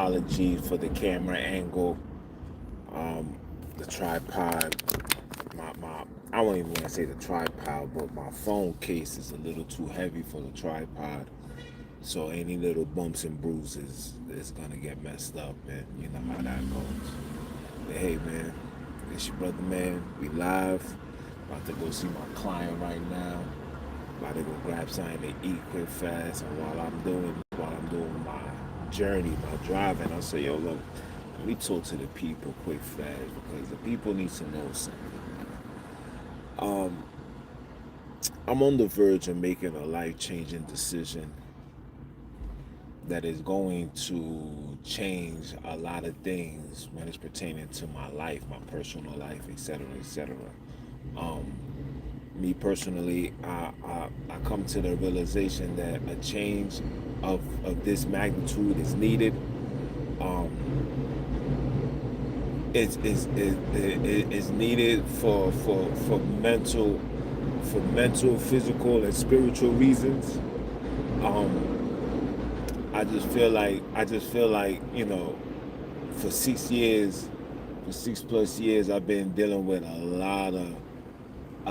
apologies for the camera angle, the tripod. My I don't even want to say the tripod, but my phone case is a little too heavy for the tripod. So any little bumps and bruises is gonna get messed up, and you know how that goes. But hey, man, it's your brother, man. We live. About to go see my client right now. About to go grab something to eat quick fast. And while I'm doing my journey, my driving, I'll say, yo, look, let me talk to the people quick fast because the people need to know something. Um, I'm on the verge of making a life changing decision that is going to change a lot of things when it's pertaining to my life, my personal life, etc., etc. Um, Me personally, I come to the realization that a change of this magnitude is needed. Um, it's needed for mental, physical, and spiritual reasons. Um, I just feel like for 6 years, for 6 plus years, I've been dealing with a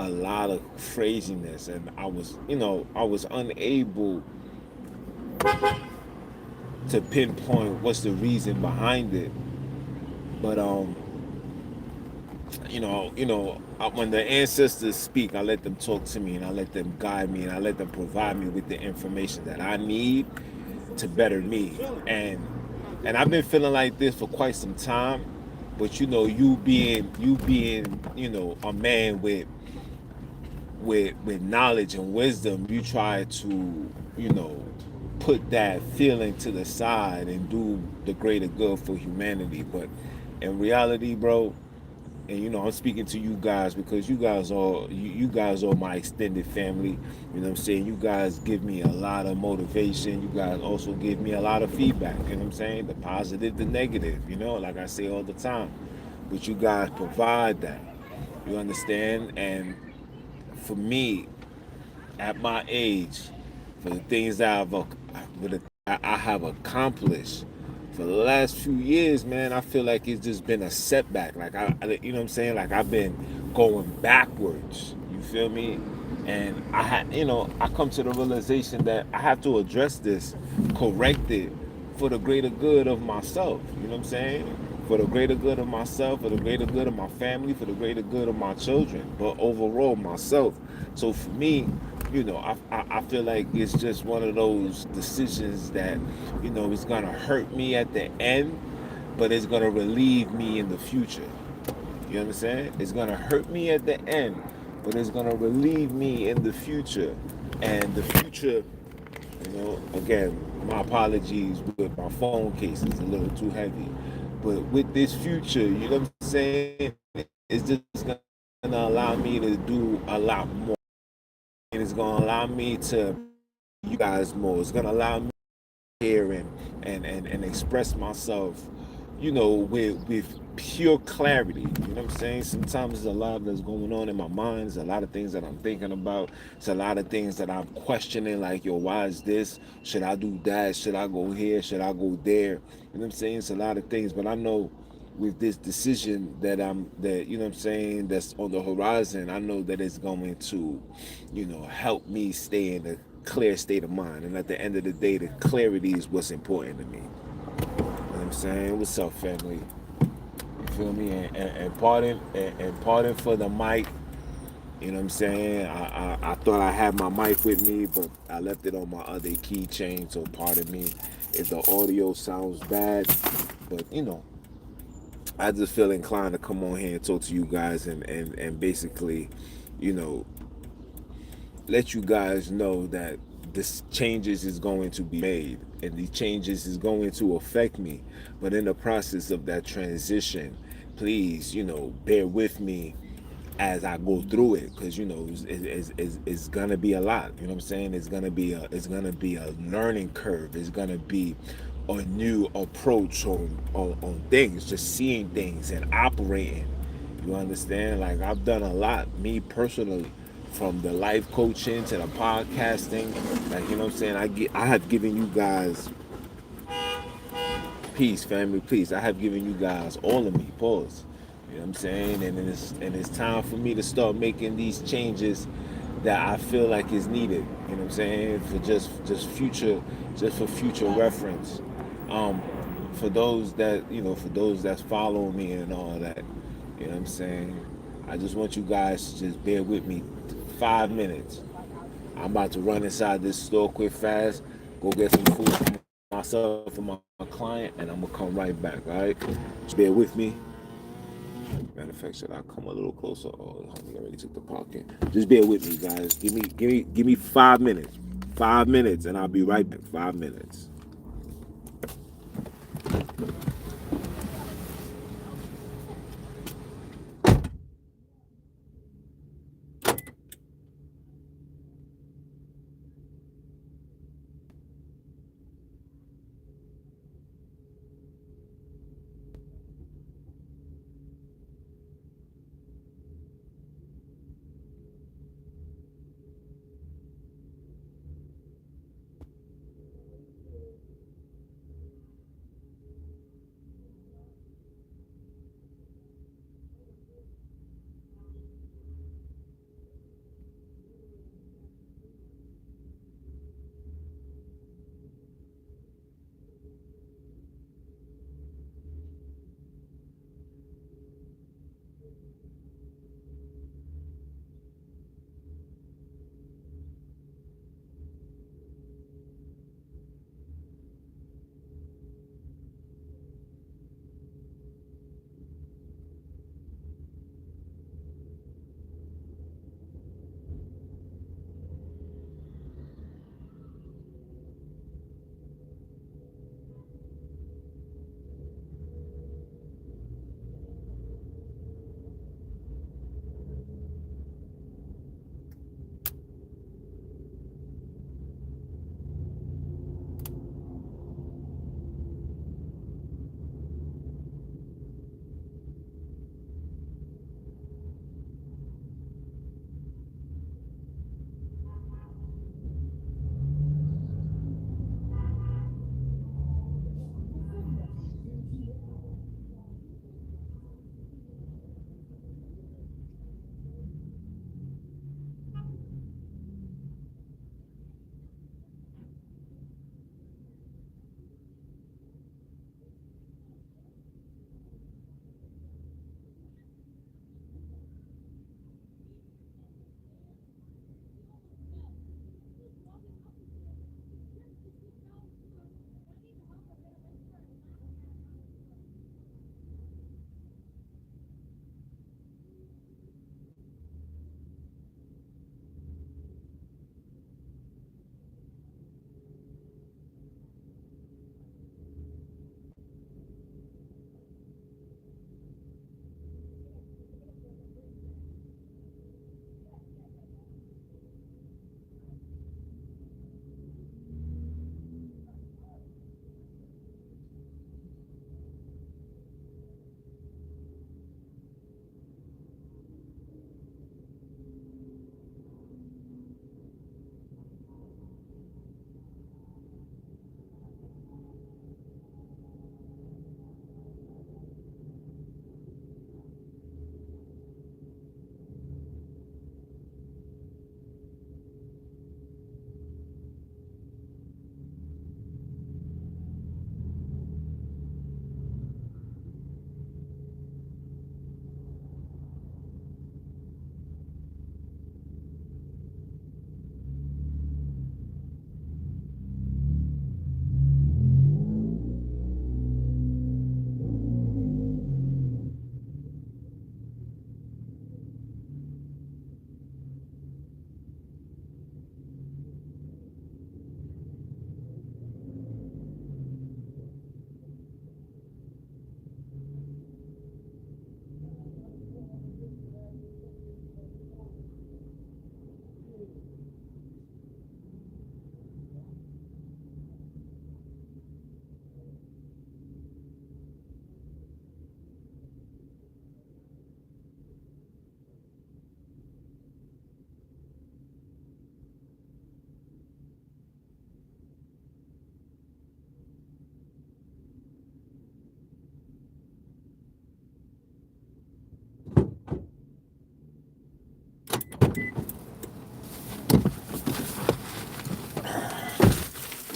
lot of craziness, and I was unable to pinpoint what's the reason behind it. But when the ancestors speak, I let them talk to me, and I let them guide me, and I let them provide me with the information that I need to better me. And I've been feeling like this for quite some time. But you being a man with knowledge and wisdom, you try to put that feeling to the side and do the greater good for humanity. But in reality, bro, and I'm speaking to you guys because you guys are my extended family. You know what I'm saying? You guys give me a lot of motivation. You guys also give me a lot of feedback. You know what I'm saying? The positive, the negative. Like I say all the time. But you guys provide that. You understand? And for me, at my age, for the things that I have accomplished for the last few years, man, I feel like it's just been a setback. Like you know what I'm saying? Like I've been going backwards. You feel me? And I come to the realization that I have to address this, correct it, for the greater good of myself. You know what I'm saying? For the greater good of myself, for the greater good of my family, for the greater good of my children, but overall myself. So for me, I feel like it's just one of those decisions that, it's gonna hurt me at the end, but it's gonna relieve me in the future. You understand? It's gonna hurt me at the end, but it's gonna relieve me in the future. And the future, again, my apologies with my phone case is a little too heavy. But with this future, you know what I'm saying? It's just gonna allow me to do a lot more. And it's gonna allow me to you guys more. It's gonna allow me to hear and express myself, with pure clarity. You know what I'm saying? Sometimes there's a lot that's going on in my mind. There's a lot of things that I'm thinking about. It's a lot of things that I'm questioning, like, yo, why is this? Should I do that? Should I go here? Should I go there? You know what I'm saying? It's a lot of things, but I know with this decision that you know what I'm saying, that's on the horizon, I know that it's going to, help me stay in a clear state of mind. And at the end of the day, the clarity is what's important to me. You know what I'm saying? What's up, family? You feel me? And pardon for the mic. You know what I'm saying? I thought I had my mic with me, but I left it on my other keychain. So pardon me if the audio sounds bad. But I just feel inclined to come on here and talk to you guys and basically, you know, let you guys know that this changes is going to be made, and these changes is going to affect me. But in the process of that transition, please, bear with me as I go through it, because it's gonna be a lot. You know what I'm saying? It's gonna be a learning curve. It's gonna be a new approach on things, just seeing things and operating. You understand? Like, I've done a lot, me personally, from the life coaching to the podcasting. Like, you know what I'm saying? I have given you guys Peace, family, peace. I have given you guys all of me. Pause. You know what I'm saying? And it's time for me to start making these changes that I feel like is needed. You know what I'm saying? For just for future reference. Um, for those that for those that's following me and all that. You know what I'm saying? I just want you guys to just bear with me. 5 minutes. I'm about to run inside this store quick fast, go get some food for myself and my client, and I'm gonna come right back. All right, just bear with me. Matter of fact, should I come a little closer? Oh, honey already took the parking. Just bear with me, guys. Give me 5 minutes. 5 minutes, and I'll be right back. 5 minutes.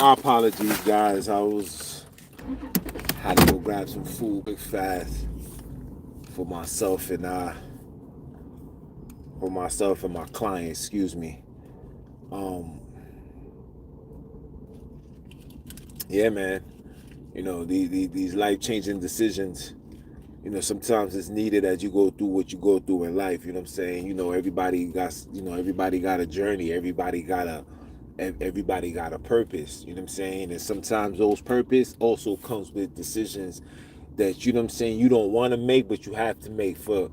My apologies, guys. I was had to go grab some food quick fast for myself and my client. Excuse me. Um, yeah, man. These life changing decisions. Sometimes it's needed as you go through what you go through in life. You know what I'm saying? Everybody got a journey. Everybody got a purpose. You know what I'm saying? And sometimes those purpose also comes with decisions that you know what I'm saying you don't want to make, but you have to make for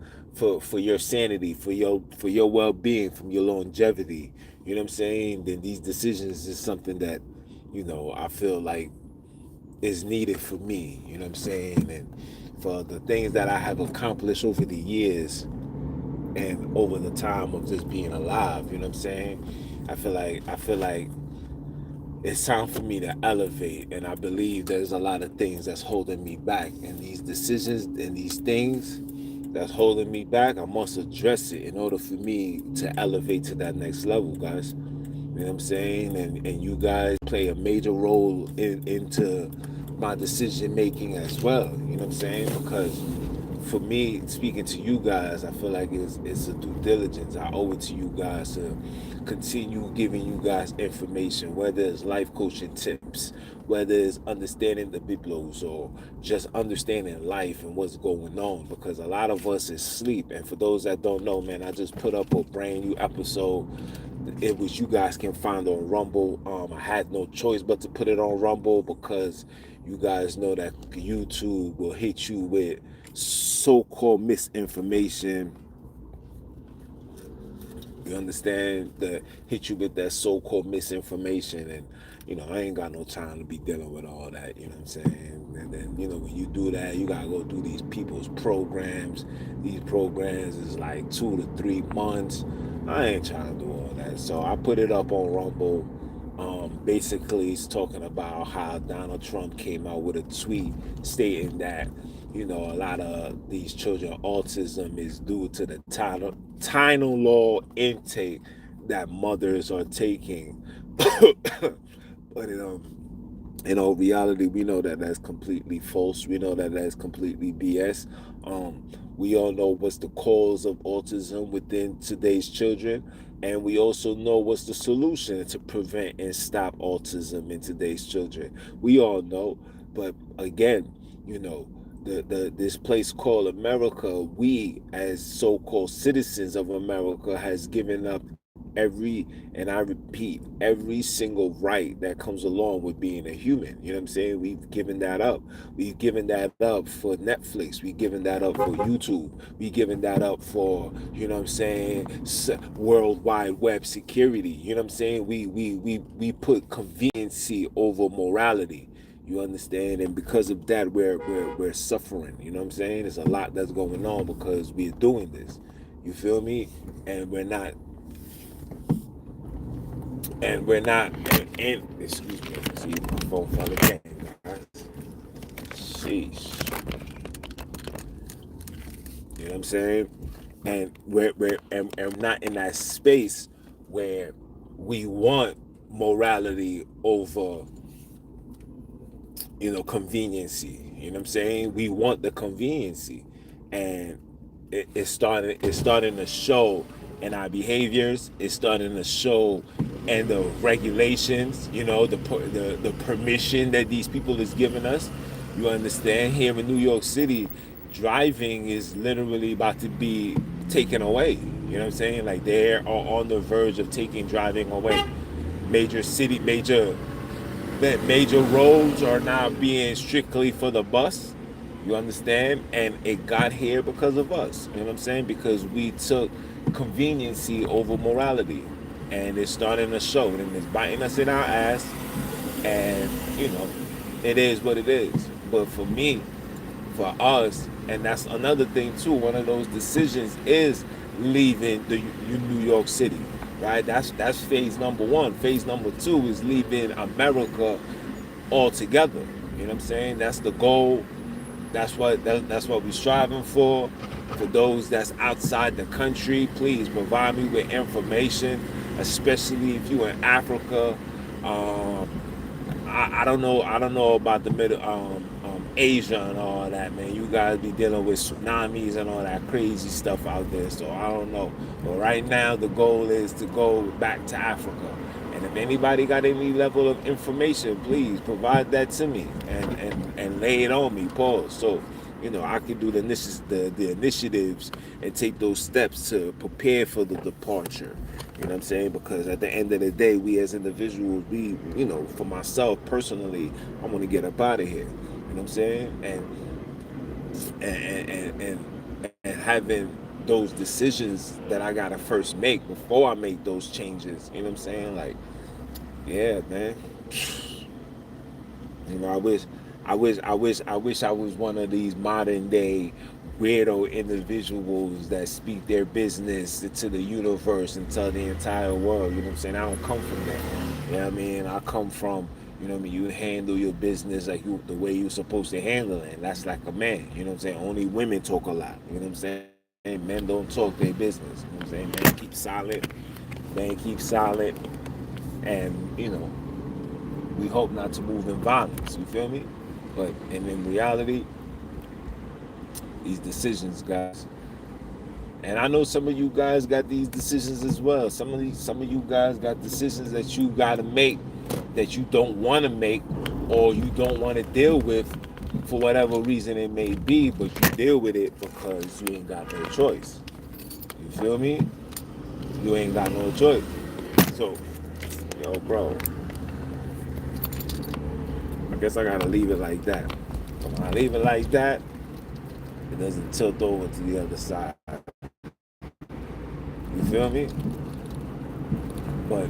your sanity, for your well being, from your longevity. You know what I'm saying? Then these decisions is something that I feel like is needed for me. You know what I'm saying? And for the things that I have accomplished over the years and over the time of just being alive. You know what I'm saying? I feel like it's time for me to elevate, and I believe there's a lot of things that's holding me back, and these decisions and these things that's holding me back, I must address it in order for me to elevate to that next level, guys. You know what I'm saying? And you guys play a major role into my decision making as well. You know what I'm saying? Because for me, speaking to you guys, I feel like it's a due diligence. I owe it to you guys to continue giving you guys information, whether it's life coaching tips, whether it's understanding the biblos, or just understanding life and what's going on. Because a lot of us is sleep. And for those that don't know, man, I just put up a brand new episode in which you guys can find on Rumble. I had no choice but to put it on Rumble because you guys know that YouTube will hit you with so-called misinformation. You understand? The hit you with that so-called misinformation, and I ain't got no time to be dealing with all that. You know what I'm saying? And then when you do that, you gotta go through these people's programs. These programs is like 2 to 3 months. I ain't trying to do all that, so I put it up on Rumble. Basically, it's talking about how Donald Trump came out with a tweet stating that a lot of these children autism is due to the Tylenol intake that mothers are taking. But reality, we know that that's completely false. We know that that's completely BS. We all know what's the cause of autism within today's children, and we also know what's the solution to prevent and stop autism in today's children. We all know, but again, this place called America, we as so-called citizens of America has given up and I repeat, every single right that comes along with being a human. You know what I'm saying? We've given that up. We've given that up for Netflix. We've given that up for YouTube. We've given that up for, what I'm saying, World Wide Web security. You know what I'm saying? We put conveniency over morality. You understand? And because of that, we're suffering. You know what I'm saying? There's a lot that's going on because we're doing this. You feel me? And we're not and excuse me, see my phone fell again, guys. Sheesh. You know what I'm saying? And we're not in that space where we want morality over conveniency. You know what I'm saying? We want the conveniency, and it's starting to show in our behaviors. It's starting to show in the regulations. The permission that these people is giving us. You understand? Here in New York City, driving is literally about to be taken away. You know what I'm saying? Like they are on the verge of taking driving away. Major roads are now being strictly for the bus. You understand? And it got here because of us. You know what I'm saying? Because we took conveniency over morality. And it's starting to show. And it's biting us in our ass. And, it is what it is. But for me, for us, and that's another thing too, one of those decisions is leaving the New York City, right? That's phase number one. Phase number two is leaving America altogether. You know what I'm saying? That's the goal. That's what we're striving for. For those that's outside the country, please provide me with information, especially if you're in Africa. I don't know about the middle Asia and all that, man. You guys be dealing with tsunamis and all that crazy stuff out there, so I don't know. But right now the goal is to go back to Africa. And if anybody got any level of information, please provide that to me and lay it on me, pause. So, I can do the initiatives and take those steps to prepare for the departure. You know what I'm saying? Because at the end of the day, we as individuals, for myself personally, I want to get up out of here. You know what I'm saying? And having those decisions that I gotta first make before I make those changes. You know what I'm saying? Like, yeah, man. I wish I was one of these modern day weirdo individuals that speak their business to the universe and tell the entire world. You know what I'm saying? I don't come from that. You know what I mean? I come from, you know what I mean, you handle your business like the way you're supposed to handle it. And that's like a man. You know what I'm saying? Only women talk a lot. You know what I'm saying? Men don't talk their business. You know what I'm saying? Man keep silent. Man keep silent. And, we hope not to move in violence. You feel me? But and in reality, these decisions, guys. And I know some of you guys got these decisions as well. Some of you guys got decisions that you gotta make that you don't wanna make or you don't wanna deal with for whatever reason it may be, but you deal with it because you ain't got no choice. You feel me? You ain't got no choice. So, bro, I guess I gotta leave it like that. When I leave it like that, it doesn't tilt over to the other side. You feel me? But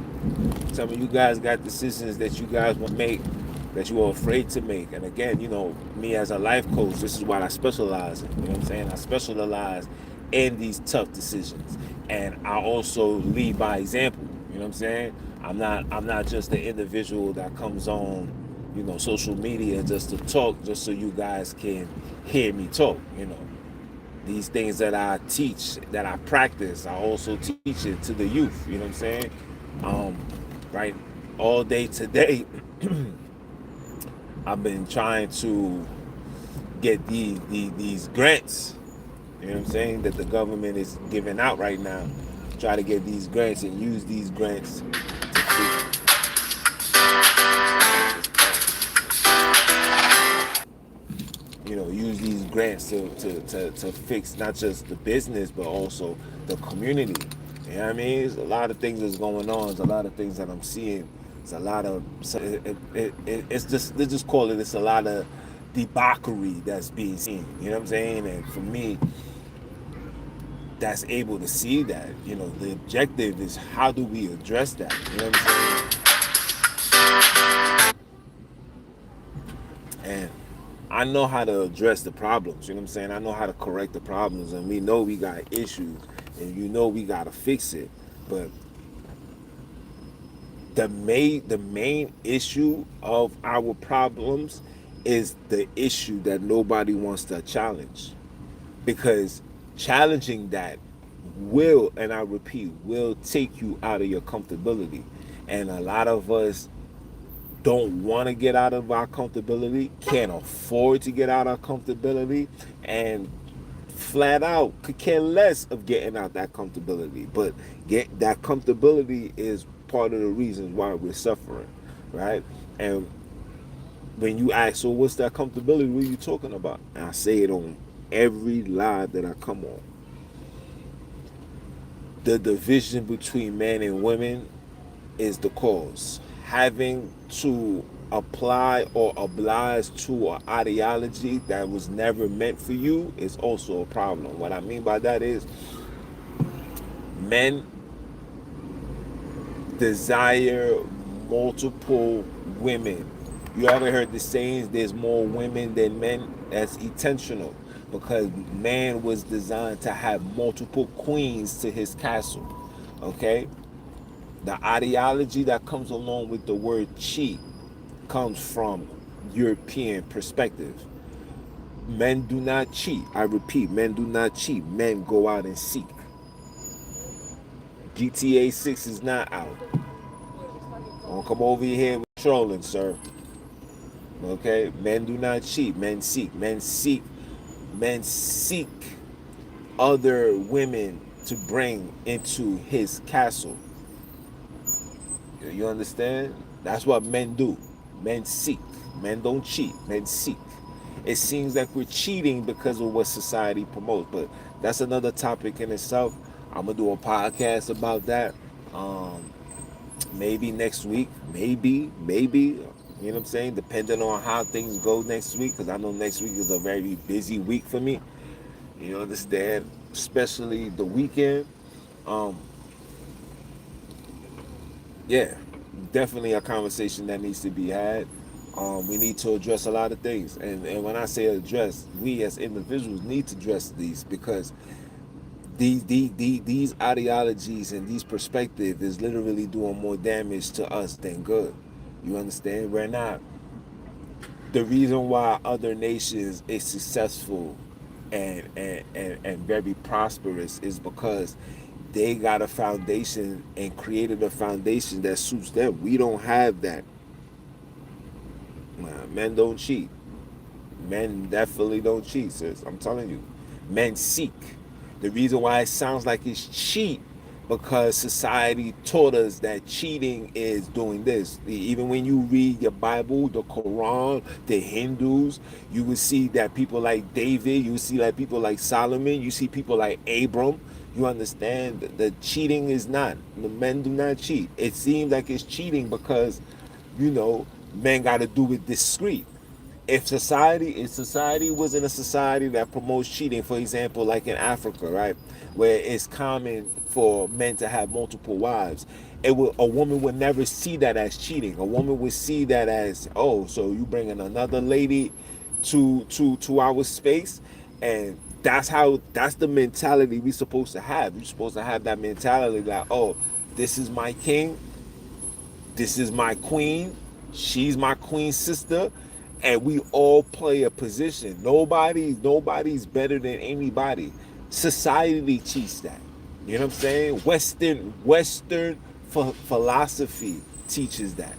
some of you guys got decisions that you guys will make that you are afraid to make. And again, me as a life coach, this is what I specialize in. You know what I'm saying? I specialize in these tough decisions. And I also lead by example. You know what I'm saying? I'm not just the individual that comes on, social media just to talk just so you guys can hear me talk. These things that I teach, that I practice, I also teach it to the youth. You know what I'm saying? Um, right, all day today, I've been trying to get these grants. You know what I'm saying? That the government is giving out right now. Try to get these grants and use these grants to use these grants to fix not just the business but also the community. You know what I mean? There's a lot of things that's going on. There's a lot of things that I'm seeing. It's a lot of it's just they just call it. It's a lot of debauchery that's being seen. You know what I'm saying? And for me, that's able to see that. The objective is how do we address that? You know what I'm saying? And I know how to address the problems. You know what I'm saying? I know how to correct the problems, and we know we got issues, and we gotta fix it. But the main issue of our problems is the issue that nobody wants to challenge, because challenging that will, and I repeat, will take you out of your comfortability, and a lot of us don't want to get out of our comfortability, can't afford to get out of our comfortability, and flat out could care less of getting out that comfortability. But get that comfortability is part of the reasons why we're suffering, right? And when you ask, so what's that comfortability? What are you talking about? And I say it on every live that I come on. The division between men and women is the cause. Having to apply or oblige to an ideology that was never meant for you is also a problem. What I mean by that is men desire multiple women. You ever heard the sayings, there's more women than men? That's intentional, because man was designed to have multiple queens to his castle. Okay? The ideology that comes along with the word cheat comes from European perspective. Men do not cheat. I repeat, men do not cheat. Men go out and seek. GTA 6 is not out. Don't come over here with trolling, sir. Okay, men do not cheat. Men seek other women to bring into his castle. You understand? That's what men do. Men seek. Men don't cheat. Men seek. It seems like we're cheating because of what society promotes, but that's another topic in itself. I'm gonna do a podcast about that. Um, maybe next week. Maybe. You know what I'm saying? Depending on how things go next week, because I know next week is a very busy week for me. You understand? Especially the weekend. Um, yeah, definitely a conversation that needs to be had. We need to address a lot of things, and when I say address, we as individuals need to address these because these ideologies and these perspectives is literally doing more damage to us than good. You understand? We're not the reason why other nations is successful and very prosperous is because they got a foundation and created a foundation that suits them. We don't have that. Men don't cheat. Men definitely don't cheat, sis. I'm telling you. Men seek. The reason why it sounds like it's cheat because society taught us that cheating is doing this. Even when you read your Bible, the Quran, the Hindus, you will see that people like David, you see like people like Solomon, you see people like Abram. You understand the cheating is not. The men do not cheat. It seems like it's cheating because, men got to do it discreet. If society wasn't a society that promotes cheating, for example, like in Africa, right, where it's common for men to have multiple wives, a woman would never see that as cheating. A woman would see that as, oh, so you bringing another lady to our space, and that's the mentality we supposed to have. You're supposed to have that mentality that, oh, this is my king, this is my queen. She's my queen sister, and we all play a position. Nobody's better than anybody. Society teaches that. You know what I'm saying? Western philosophy teaches that.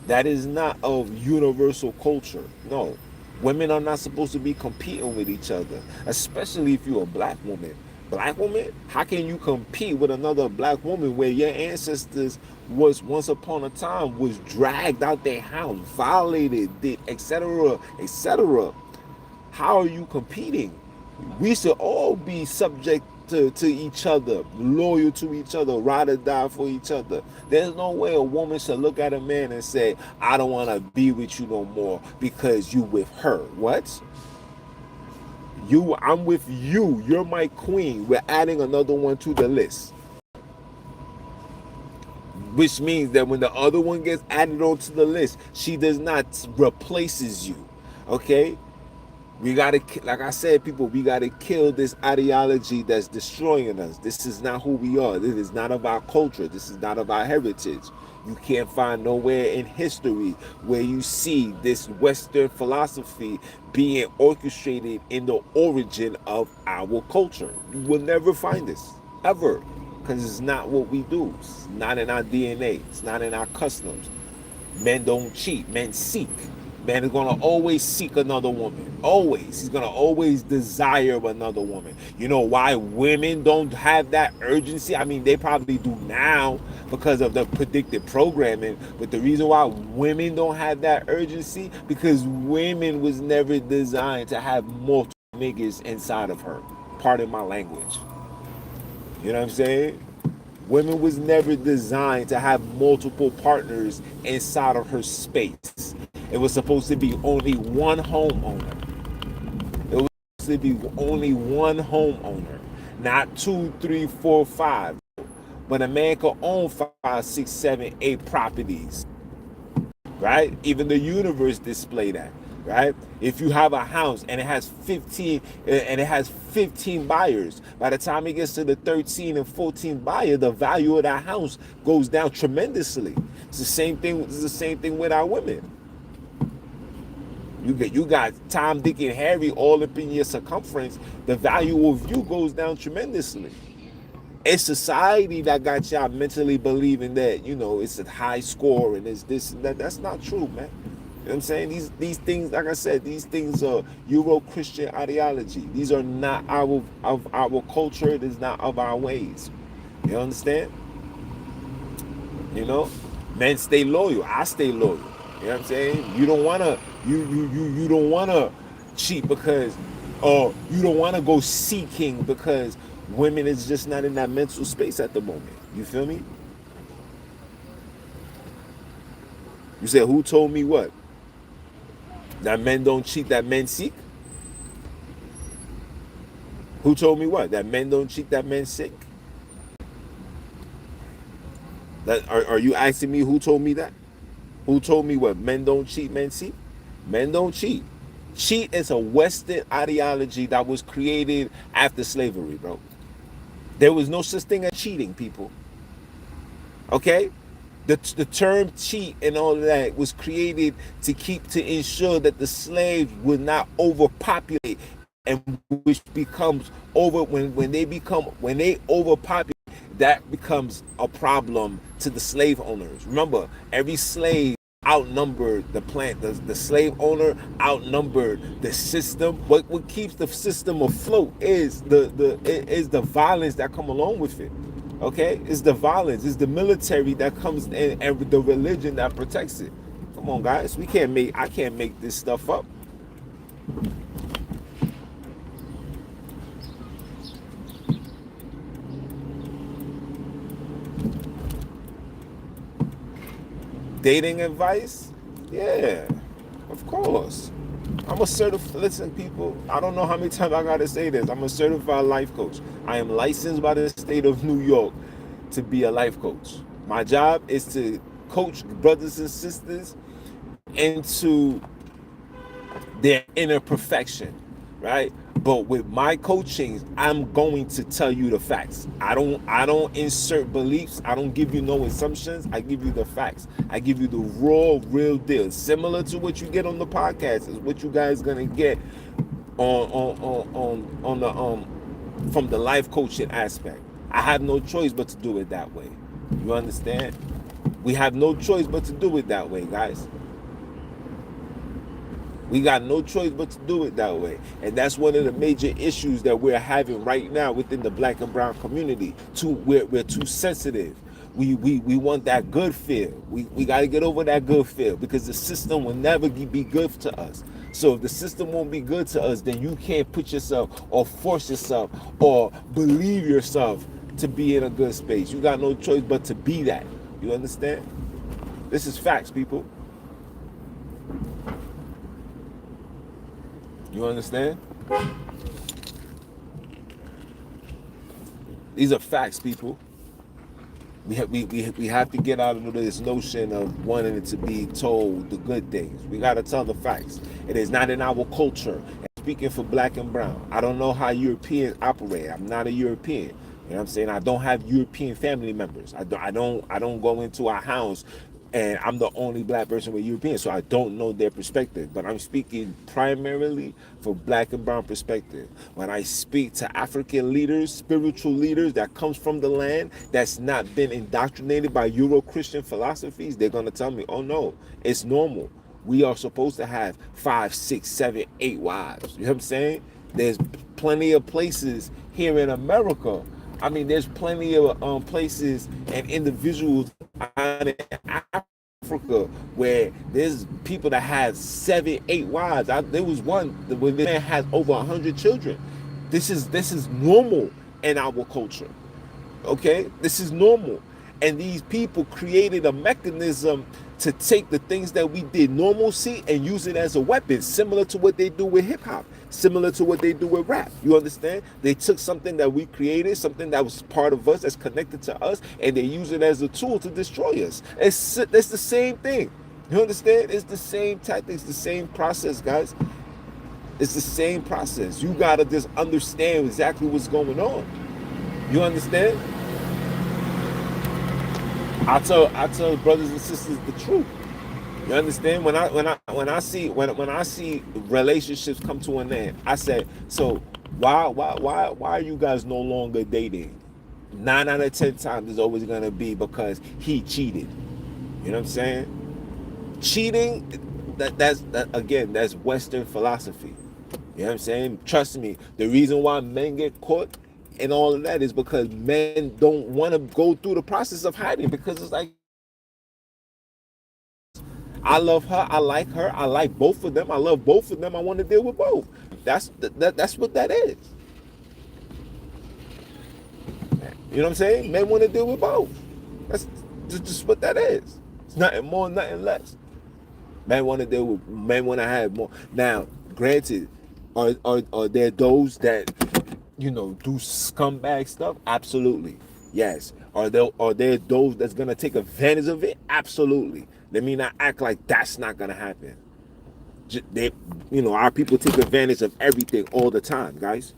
That is not of universal culture. No, women are not supposed to be competing with each other, especially if you're a black woman. Black woman, how can you compete with another black woman where your ancestors was once upon a time was dragged out their house, violated, did etc. etc. How are you competing? We should all be subject to each other, loyal to each other, ride or die for each other. There's no way a woman should look at a man and say, I don't want to be with you no more because you with her. What? I'm with you. You're my queen. We're adding another one to the list. Which means that when the other one gets added onto the list, she does not replaces you. Okay? We gotta, like I said, people, we gotta kill this ideology that's destroying us. This is not who we are. This is not of our culture. This is not of our heritage. You can't find nowhere in history where you see this Western philosophy being orchestrated in the origin of our culture. You will never find this, ever, because it's not what we do. It's not in our DNA. It's not in our customs. Men don't cheat. Men seek. Man is gonna always seek another woman. Always. He's gonna always desire another woman. You know why women don't have that urgency? I mean, they probably do now because of the predictive programming. But the reason why women don't have that urgency, because women was never designed to have multiple niggas inside of her. Pardon my language. You know what I'm saying? Women was never designed to have multiple partners inside of her space. It was supposed to be only one homeowner. It was supposed to be only one homeowner, not two, three, four, five. But a man could own five, six, seven, eight properties, right? Even the universe display that, right? If you have a house and it has 15 buyers, by the time it gets to the 13 and 14 buyer, the value of that house goes down tremendously. It's the same thing. It's the same thing with our women. You got Tom, Dick, and Harry all up in your circumference. The value of you goes down tremendously. It's society that got y'all mentally believing that it's a high score and it's this and that. That's not true, man. You know what I'm saying? These things, like I said, these things are Euro-Christian ideology. These are not of our culture. It is not of our ways. You understand? You know, men stay loyal. I stay loyal. You know what I'm saying? You don't wanna you don't wanna cheat because you don't wanna go seeking because women is just not in that mental space at the moment. You feel me? You said who told me what? That men don't cheat, that men seek? Who told me what? That men don't cheat, that men seek? That are you asking me who told me that? Who told me what? Men don't cheat, men seek? Men don't cheat. Cheat is a Western ideology that was created after slavery, bro. There was no such thing as cheating, people. Okay? The term cheat and all of that was created to ensure that the slaves would not overpopulate, and which becomes over when they overpopulate, that becomes a problem to the slave owners. Remember, every slave outnumbered the slave owner outnumbered the system. What keeps the system afloat is the violence that come along with it. Okay, it's the violence, it's the military that comes in, and the religion that protects it. Come on, guys, I can't make this stuff up. Dating advice? Yeah, of course. I'm a certified, listen, people, I don't know how many times I gotta say this. I'm a certified life coach. I am licensed by the state of New York to be a life coach. My job is to coach brothers and sisters into their inner perfection, right? But with my coachings, I'm going to tell you the facts. I don't insert beliefs. I don't give you no assumptions. I give you the facts. I give you the raw, real deal. Similar to what you get on the podcast is what you guys gonna get on the from the life coaching aspect. I have no choice but to do it that way. You understand? We have no choice but to do it that way, guys. We got no choice but to do it that way. And that's one of the major issues that we're having right now within the black and brown community. We're too sensitive. We want that good feel. We got to get over that good feel because the system will never be good to us. So if the system won't be good to us, then you can't put yourself or force yourself or believe yourself to be in a good space. You got no choice but to be that. You understand? This is facts, people. You understand? These are facts, people. We have to get out of this notion of wanting it to be told the good things. We got to tell the facts. It is not in our culture. And speaking for black and brown, I don't know how Europeans operate. I'm not a European. You know what I'm saying? I don't have European family members. I don't go into a house and I'm the only black person with European, so I don't know their perspective. But I'm speaking primarily for black and brown perspective. When I speak to African leaders, spiritual leaders that comes from the land that's not been indoctrinated by Euro-Christian philosophies, they're gonna tell me, "Oh no, it's normal. We are supposed to have 5, 6, 7, 8 wives." You know what I'm saying? There's plenty of places here in America. I mean, there's plenty of places and individuals out in Africa where there's people that have 7, 8 wives. There was one where the man has over 100 children. This is normal in our culture. Okay, this is normal, and these people created a mechanism to take the things that we did normalcy and use it as a weapon, similar to what they do with hip hop, similar to what they do with rap. You understand? They took something that we created, something that was part of us, that's connected to us, and they use it as a tool to destroy us. It's the same thing. You understand? It's the same tactics, the same process, guys. It's the same process. You gotta just understand exactly what's going on. You understand? I tell brothers and sisters the truth. You understand? When I see relationships come to an end, I say, so why are you guys no longer dating? 9 out of 10 times is always gonna be because he cheated. You know what I'm saying? Cheating, again, that's Western philosophy. You know what I'm saying? Trust me, the reason why men get caught and all of that is because men don't want to go through the process of hiding, because it's like, I love her, I like her, I like both of them, I love both of them, I want to deal with both. That's what that is. You know what I'm saying? Men want to deal with both. That's just what that is. It's nothing more, nothing less. Men want to have more. Now, granted, are there those that do scumbag stuff? Absolutely, yes. Are there those that's gonna take advantage of it? Absolutely. Let me not act like that's not gonna happen. They, our people take advantage of everything all the time, guys.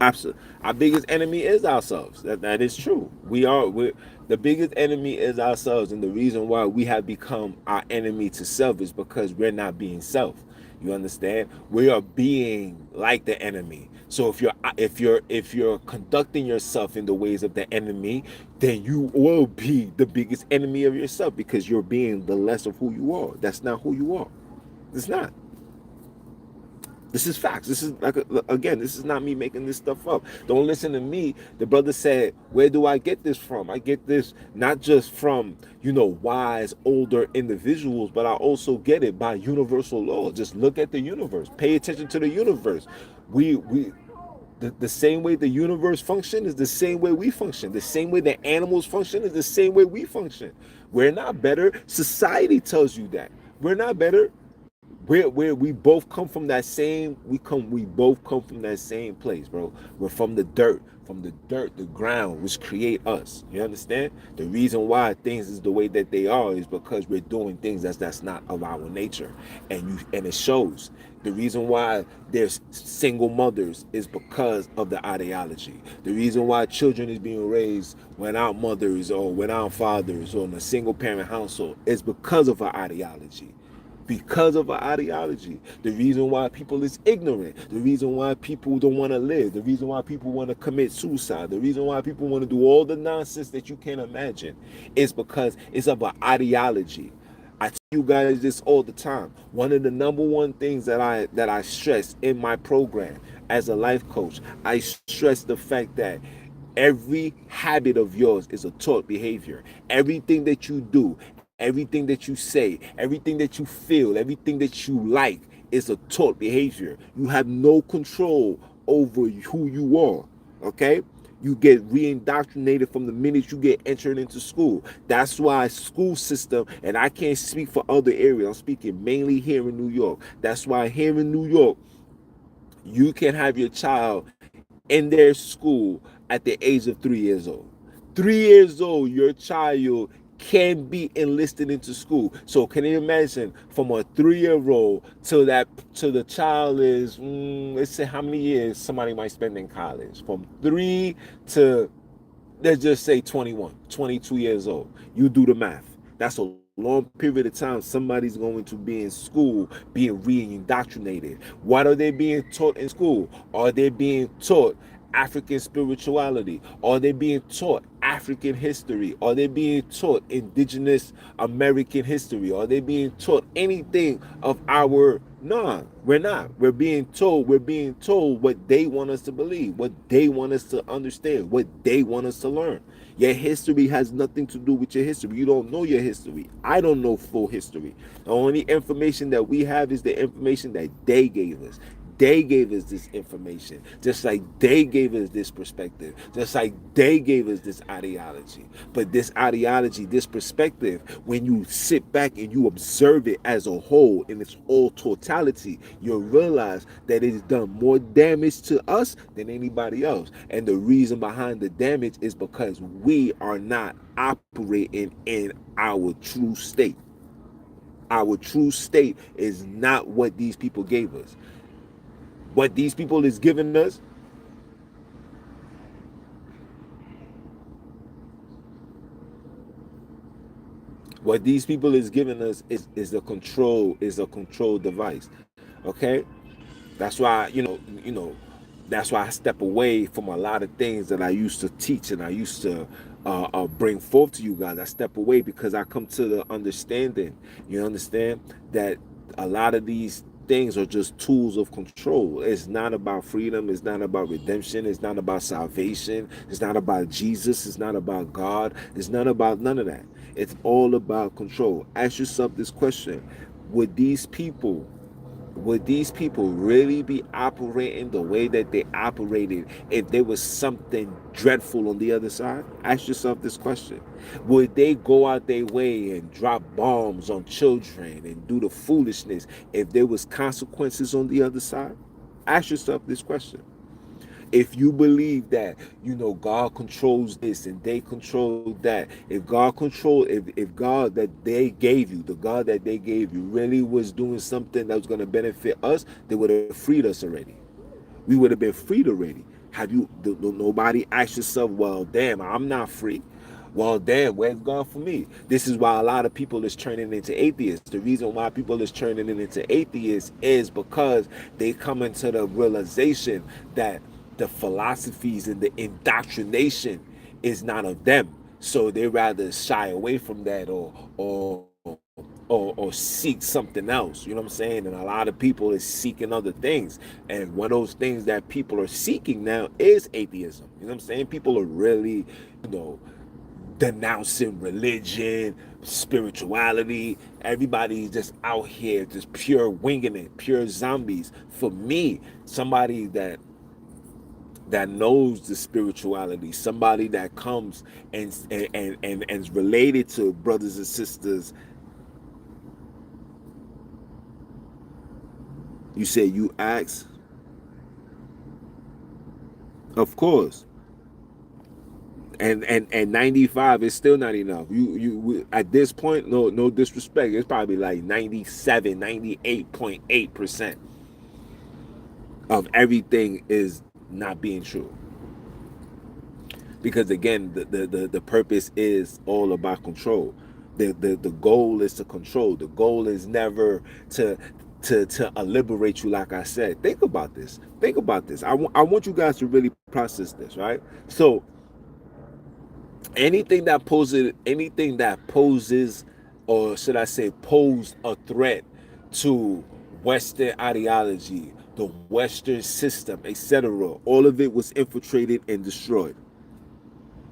Absolutely. Our biggest enemy is ourselves. That is true. We're the biggest enemy is ourselves, and the reason why we have become our enemy to self is because we're not being self. You understand? We are being like the enemy. So if you're conducting yourself in the ways of the enemy, then you will be the biggest enemy of yourself, because you're being the less of who you are. That's not who you are. It's not. This is facts. This is like, again, this is not me making this stuff up. Don't listen to me. The brother said, "Where do I get this from?" I get this not just from wise older individuals, but I also get it by universal law. Just look at the universe. Pay attention to the universe. We the same way the universe function is the same way we function. The same way the animals function is the same way we function. We're not better. Society tells you that we're not better. We both come from that same we both come from that same place, bro. We're from the dirt. From the dirt, the ground, which create us. You understand? The reason why things is the way that they are is because we're doing things that's not of our nature. And it shows. The reason why there's single mothers is because of the ideology. The reason why children is being raised without mothers or without fathers or in a single parent household is because of our ideology, because of our ideology. The reason why people is ignorant, the reason why people don't want to live, the reason why people want to commit suicide, the reason why people want to do all the nonsense that you can't imagine is because it's of an ideology. I tell you guys this all the time. One of the number one things that I stress in my program as a life coach, I stress the fact that every habit of yours is a taught behavior. Everything that you do, everything that you say, everything that you feel, everything that you like is a taught behavior. You have no control over who you are. Okay? You get re-indoctrinated from the minute you get entered into school. That's why school system, and I can't speak for other areas, I'm speaking mainly here in New York. That's why here in New York, you can have your child in their school at the age of 3 years old. 3 years old, your child can be enlisted into school. So can you imagine from a 3 year old till the child is let's say how many years somebody might spend in college? From 3 to, let's just say 21, 22 years old. You do the math. That's a long period of time somebody's going to be in school being re-indoctrinated. What are they being taught in school? Are they being taught African spirituality? Are they being taught African history? Are they being taught indigenous American history? Are they being taught anything of our? No, we're not. We're being told what they want us to believe, what they want us to understand, what they want us to learn. Your history has nothing to do with your history. You don't know your history. I don't know full history. The only information that we have is the information that they gave us. They gave us this information, just like they gave us this perspective, just like they gave us this ideology. But this ideology, this perspective, when you sit back and you observe it as a whole in its whole totality, you'll realize that it has done more damage to us than anybody else. And the reason behind the damage is because we are not operating in our true state. Our true state is not what these people gave us. What these people is giving us, what these people is giving us is a control device. Okay? That's why, that's why I step away from a lot of things that I used to teach and I used to bring forth to you guys. I step away because I come to the understanding. You understand that a lot of these things are just tools of control. It's not about freedom. It's not about redemption. It's not about salvation. It's not about Jesus. It's not about God. It's not about none of that. It's all about control. Ask yourself this question: Would these people would these people really be operating the way that they operated if there was something dreadful on the other side? Ask yourself this question. Would they go out their way and drop bombs on children and do the foolishness if there was consequences on the other side? Ask yourself this question. If you believe that, God controls this and they control that, if God that they gave you, the God that they gave you, really was doing something that was going to benefit us, they would have freed us already. We would have been freed already. Have you? Nobody asked yourself, well, damn, I'm not free. Well, damn, where's God for me? This is why a lot of people is turning into atheists. The reason why people is turning into atheists is because they come into the realization that the philosophies and the indoctrination is not of them. So they rather shy away from that or seek something else. You know what I'm saying? And a lot of people is seeking other things. And one of those things that people are seeking now is atheism. You know what I'm saying? People are really, you know, denouncing religion, spirituality. Everybody's just out here, just pure winging it, pure zombies. For me, somebody that knows the spirituality, somebody that comes and is related to brothers and sisters. You say you ask, of course, and 95 is still not enough. At this point, no disrespect, it's probably like 97, 98.8% of everything is not being true. Because again, the purpose is all about control. The goal is to control. The goal is never to liberate you. Like I said, think about this. Think about this. I want you guys to really process this, right? So anything that poses, or should I say pose a threat to Western ideology, the Western system, etc., all of it was infiltrated and destroyed.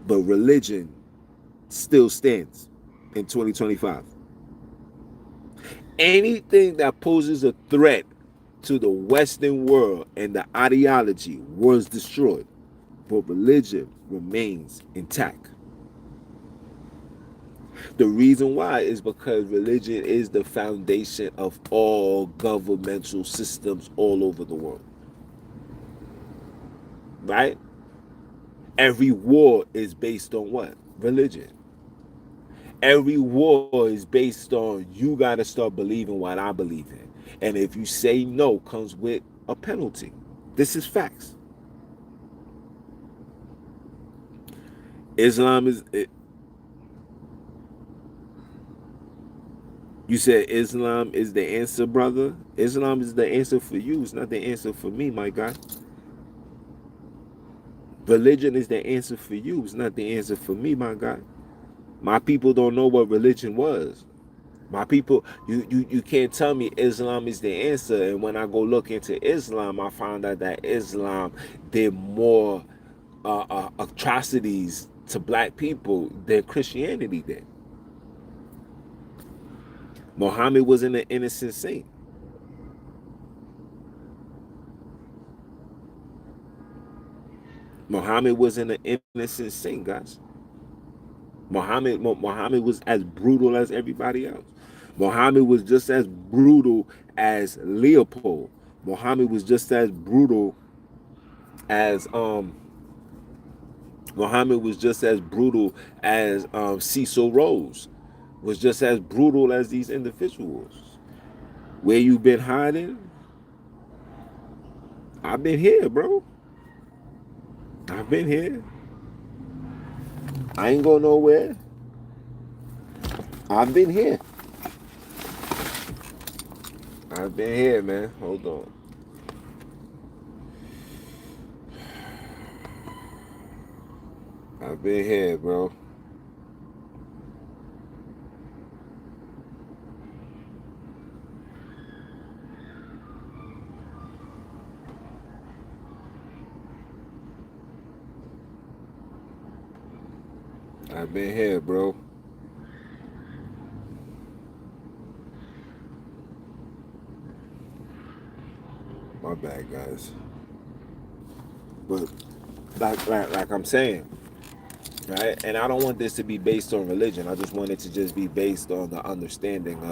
But religion still stands in 2025. Anything that poses a threat to the Western world and the ideology was destroyed, but religion remains intact. The reason why is because religion is the foundation of all governmental systems all over the world. Right? Every war is based on what? Religion. Every war is based on you got to start believing what I believe in. And if you say no, comes with a penalty. This is facts. Islam is it, You said Islam is the answer, brother. Islam is the answer for you. It's not the answer for me, my guy. Religion is the answer for you. It's not the answer for me, my guy. My people don't know what religion was. My people, you can't tell me Islam is the answer. And when I go look into Islam, I found out that Islam did more atrocities to black people than Christianity did. Muhammad wasn't an innocent saint. Muhammad wasn't an innocent saint, guys. Muhammad was as brutal as everybody else. Muhammad was just as brutal as Leopold. Muhammad was just as brutal as Muhammad was just as brutal as Cecil Rose. Was just as brutal as these individuals. Where you been hiding? I've been here, bro. I've been here. I ain't going nowhere. I've been here. I've been here, man. Hold on. I've been here, bro. I've been here, bro. My bad, guys. But like I'm saying, right? And I don't want this to be based on religion. I just want it to just be based on the understanding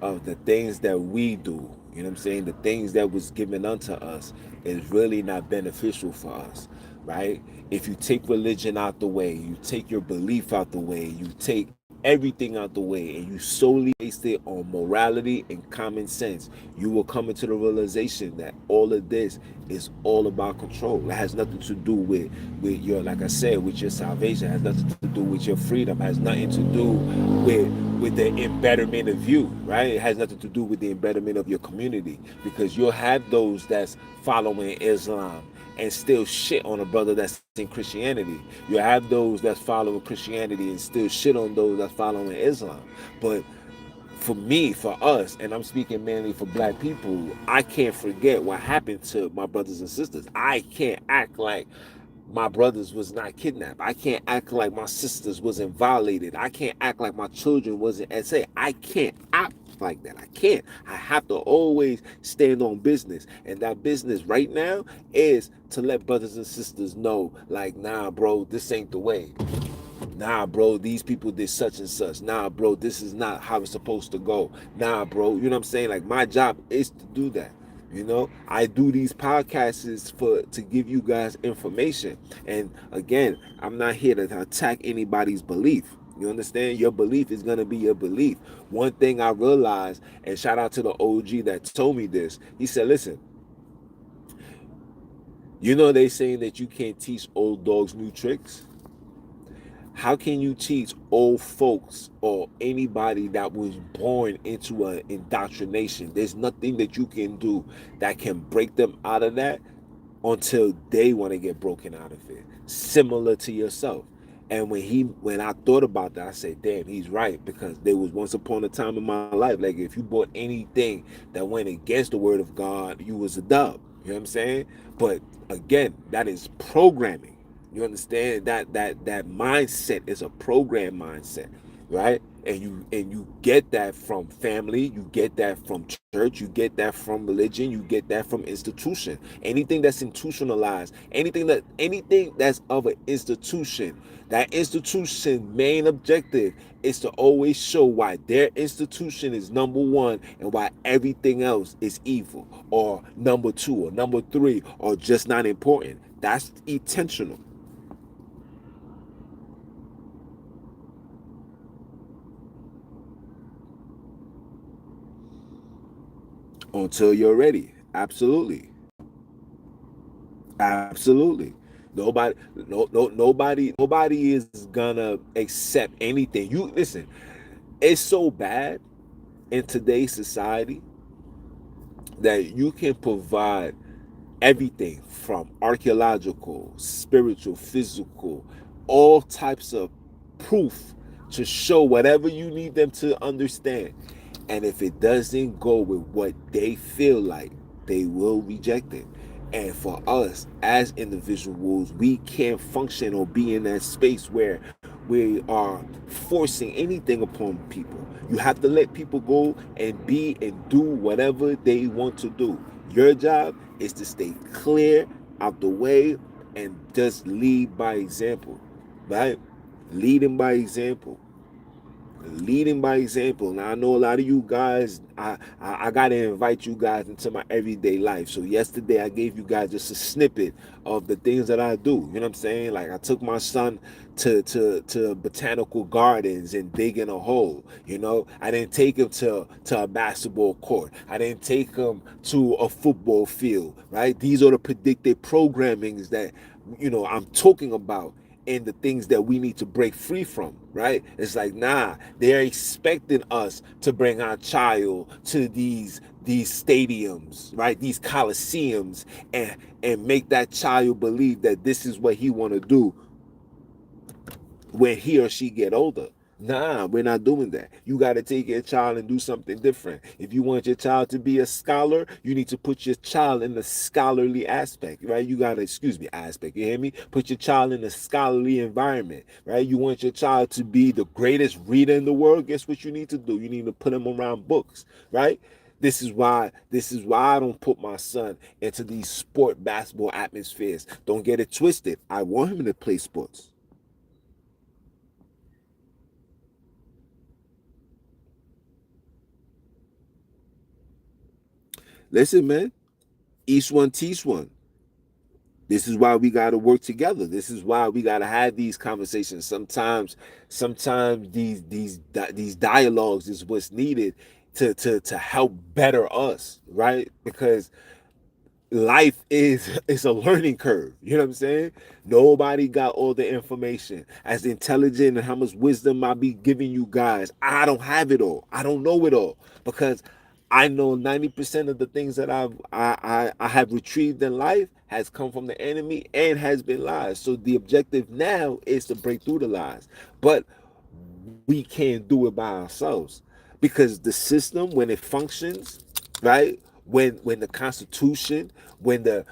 of the things that we do. You know what I'm saying? The things that was given unto us is really not beneficial for us, right? If you take religion out the way, you take your belief out the way, you take everything out the way, and you solely base it on morality and common sense, you will come into the realization that all of this is all about control. It has nothing to do with your, like I said, with your salvation. It has nothing to do with your freedom. It has nothing to do with the embetterment of you, right? It has nothing to do with the embetterment of your community, because you'll have those that's following Islam and still shit on a brother that's in Christianity. You have those that's following Christianity and still shit on those that's following Islam. But for me, for us, and I'm speaking mainly for black people, I can't forget what happened to my brothers and sisters. I can't act like my brothers was not kidnapped. I can't act like my sisters wasn't violated. I can't act like my children wasn't SA. I can't act like that. I can't. I have to always stand on business. And that business right now is to let brothers and sisters know, like, nah, bro, this ain't the way. Nah, bro, these people did such and such. Nah, bro, this is not how it's supposed to go. Nah, bro, you know what I'm saying? Like, my job is to do that. You know, I do these podcasts for to give you guys information. And again, I'm not here to attack anybody's belief. You understand? Your belief is gonna be your belief. One thing I realized, and shout out to the OG that told me this. He said, "Listen, you know they saying that you can't teach old dogs new tricks. How can you teach old folks or anybody that was born into an indoctrination? There's nothing that you can do that can break them out of that until they want to get broken out of it. Similar to yourself." And when I thought about that, I said, damn, he's right. Because there was once upon a time in my life, like, if you bought anything that went against the word of God, you was a dub. You know what I'm saying? But again, that is programming. You understand that mindset is a program mindset, right? And you get that from family, you get that from church, you get that from religion, you get that from institution. Anything that's institutionalized, anything that's of an institution, that institution main objective is to always show why their institution is number one and why everything else is evil or number two or number three or just not important. That's intentional. Until you're ready. Absolutely. Absolutely. Nobody nobody is gonna accept anything. You listen, it's so bad in today's society that you can provide everything from archaeological, spiritual, physical, all types of proof to show whatever you need them to understand. And if it doesn't go with what they feel like, they will reject it. And for us as individuals, we can't function or be in that space where we are forcing anything upon people. You have to let people go and be and do whatever they want to do. Your job is to stay clear out the way and just lead by example, right? Leading by example. Leading by example. Now I know a lot of you guys, I gotta invite you guys into my everyday life. So yesterday I gave you guys just a snippet of the things that I do. You know what I'm saying? Like, I took my son to botanical gardens and digging a hole. You know, I didn't take him to a basketball court. I didn't take him to a football field. Right? These are the predicted programmings that I'm talking about, and the things that we need to break free from, right? It's like, nah, they're expecting us to bring our child to these stadiums, right? These coliseums, and make that child believe that this is what he want to do when he or she get older. Nah, we're not doing that. You got to take your child and do something different. If you want your child to be a scholar, you need to put your child in the scholarly aspect, right? You got to, excuse me, aspect, you hear me? Put your child in a scholarly environment, right? You want your child to be the greatest reader in the world, guess what you need to do? You need to put him around books, right? This is why I don't put my son into these sport basketball atmospheres. Don't get it twisted. I want him to play sports. Listen, man, each one teach one. This is why we got to work together. This is why we got to have these conversations. Sometimes these dialogues is what's needed to help better us, right? Because life is a learning curve. You know what I'm saying? Nobody got all the information. As intelligent and how much wisdom I be giving you guys, I don't have it all. I don't know it all because I know 90% of the things that I have retrieved in life has come from the enemy and has been lies. So the objective now is to break through the lies. But we can't do it by ourselves because the system, when it functions, right, when the constitution, when the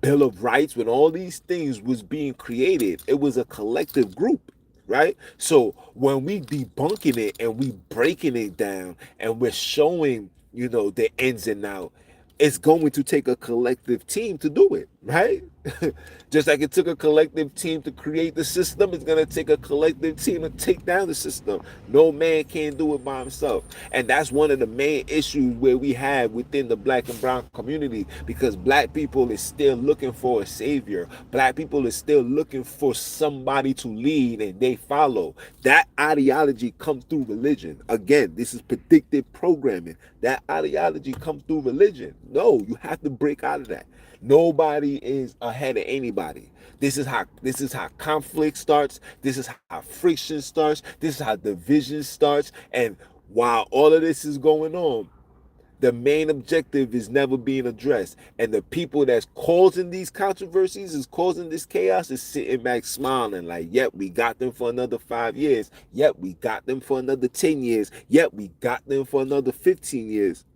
bill of rights, when all these things was being created, it was a collective group, right? So when we debunking it and we breaking it down and we're showing, the ins and out, it's going to take a collective team to do it, right? Just like it took a collective team to create the system, it's going to take a collective team to take down the system. No man can do it by himself. And that's one of the main issues where we have within the black and brown community because black people is still looking for a savior. Black people is still looking for somebody to lead and they follow. That ideology comes through religion. Again, this is predictive programming. That ideology comes through religion. No, you have to break out of that. Nobody is ahead of anybody. This is how conflict starts. This is how friction starts. This is how division starts. And while all of this is going on, the main objective is never being addressed. And the people that's causing these controversies, is causing this chaos, is sitting back smiling like, yep, we got them for another 5 years. Yep, we got them for another 10 years. Yep, we got them for another 15 years.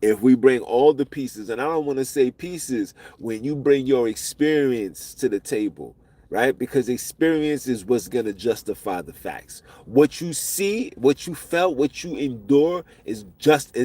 If we bring all the pieces, and I don't want to say pieces, when you bring your experience to the table, right? Because experience is what's going to justify the facts. What you see, what you felt, what you endure is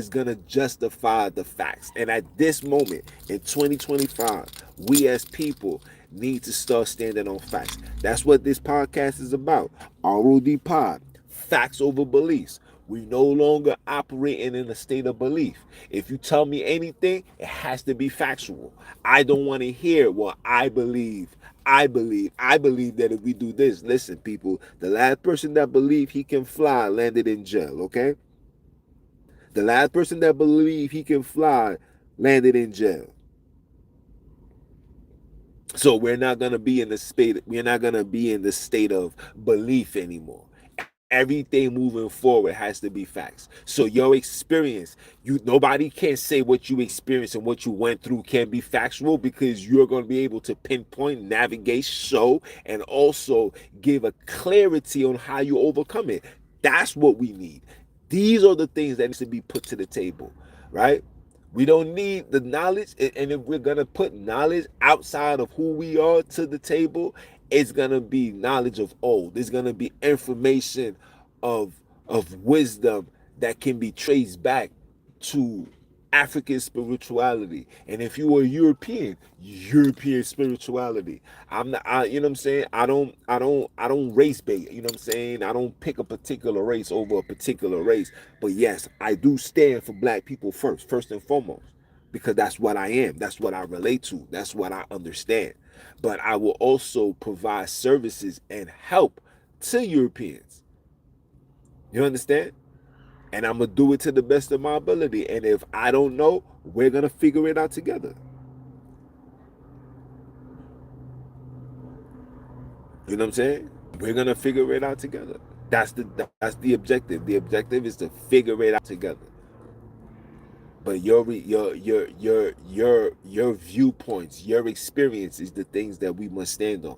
going to justify the facts. And at this moment in 2025, we as people need to start standing on facts. That's what this podcast is about. ROD Pod, facts over beliefs. We no longer operating in a state of belief. If you tell me anything, it has to be factual. I don't want to hear what I believe. I believe that if we do this, listen, people, the last person that believed he can fly landed in jail, okay? The last person that believed he can fly landed in jail. So we're not gonna be in the state of belief anymore. Everything moving forward has to be facts. So your experience, nobody can say what you experienced and what you went through can be factual because you're going to be able to pinpoint, navigate, show, and also give a clarity on how you overcome it. That's what we need. These are the things that needs to be put to the table, right? We don't need the knowledge, and if we're gonna put knowledge outside of who we are to the table, it's gonna be knowledge of old. There's gonna be information of wisdom that can be traced back to African spirituality. And if you were European spirituality. I'm not you know what I'm saying? I don't race bait, you know what I'm saying? I don't pick a particular race over a particular race. But yes, I do stand for black people first and foremost. Because that's what I am. That's what I relate to. That's what I understand. But I will also provide services and help to Europeans. You understand? And I'm gonna do it to the best of my ability. And if I don't know, we're gonna figure it out together. You know what I'm saying? We're gonna figure it out together. That's the objective. The objective is to figure it out together. but your viewpoints, your experience is the things that we must stand on.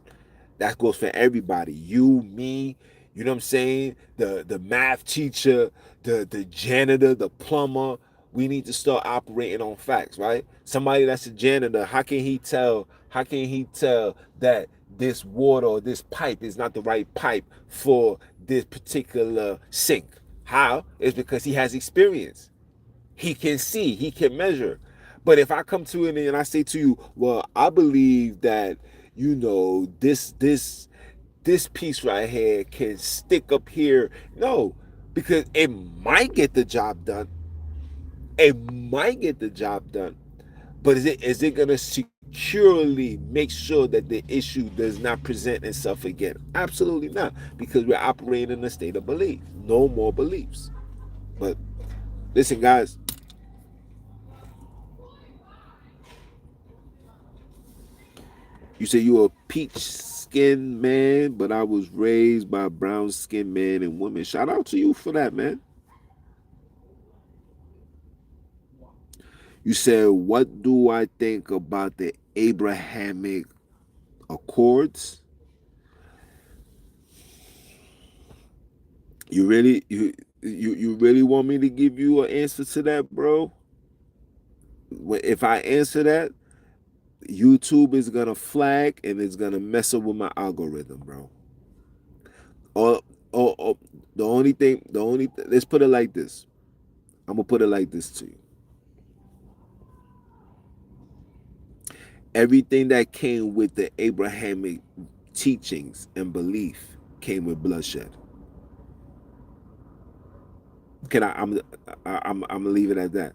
That goes for everybody. You, me, you know what I'm saying? The math teacher, the janitor, the plumber. We need to start operating on facts, right? Somebody that's a janitor, how can he tell? How can he tell that this water or this pipe is not the right pipe for this particular sink? How? It's because he has experience. He can see, he can measure. But if I come to it and I say to you, well, I believe that, this piece right here can stick up here. No, because it might get the job done. It might get the job done. But is it gonna securely make sure that the issue does not present itself again? Absolutely not. Because we're operating in a state of belief. No more beliefs. But listen, guys, you say you a peach skinned man, but I was raised by brown skinned men and women. Shout out to you for that, man. You said, what do I think about the Abrahamic Accords? You really you really want me to give you an answer to that, bro? If I answer that, YouTube is gonna flag and it's gonna mess up with my algorithm, bro. Or, or let's put it like this. I'm gonna put it like this to you. Everything that came with the Abrahamic teachings and belief came with bloodshed. Can I'm gonna leave it at that.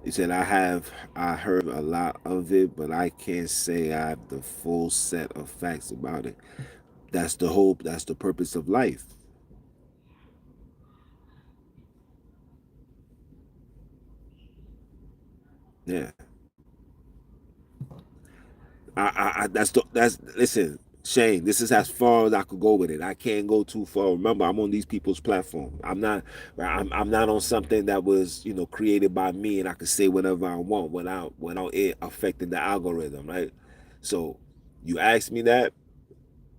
He said I heard a lot of it, but I can't say I have the full set of facts about it. That's the hope, that's the purpose of life. Yeah. That's listen, Shane, this is as far as I could go with it. I can't go too far. Remember, I'm on these people's platform. I'm not on something that was, created by me and I could say whatever I want without it affecting the algorithm, right? So you ask me that,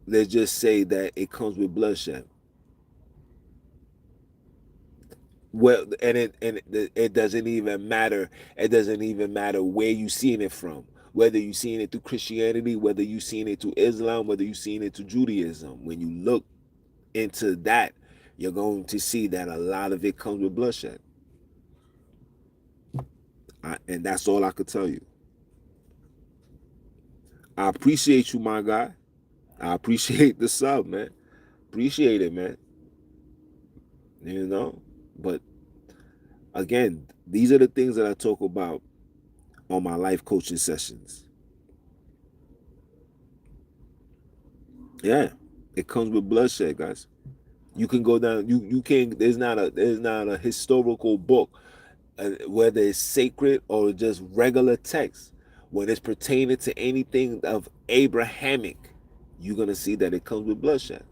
let's just say that it comes with bloodshed. Well, and it doesn't even matter. It doesn't even matter where you seeing it from. Whether you seeing it through Christianity, whether you seeing it through Islam, whether you seeing it through Judaism. When you look into that, you're going to see that a lot of it comes with bloodshed. And that's all I could tell you. I appreciate you, my guy. I appreciate the sub, man. Appreciate it, man. You know, but again, these are the things that I talk about on my life coaching sessions. Yeah, it comes with bloodshed, guys. You can go down. You can. There's not a historical book, whether it's sacred or just regular text, when it's pertaining to anything of Abrahamic. You're gonna see that it comes with bloodshed.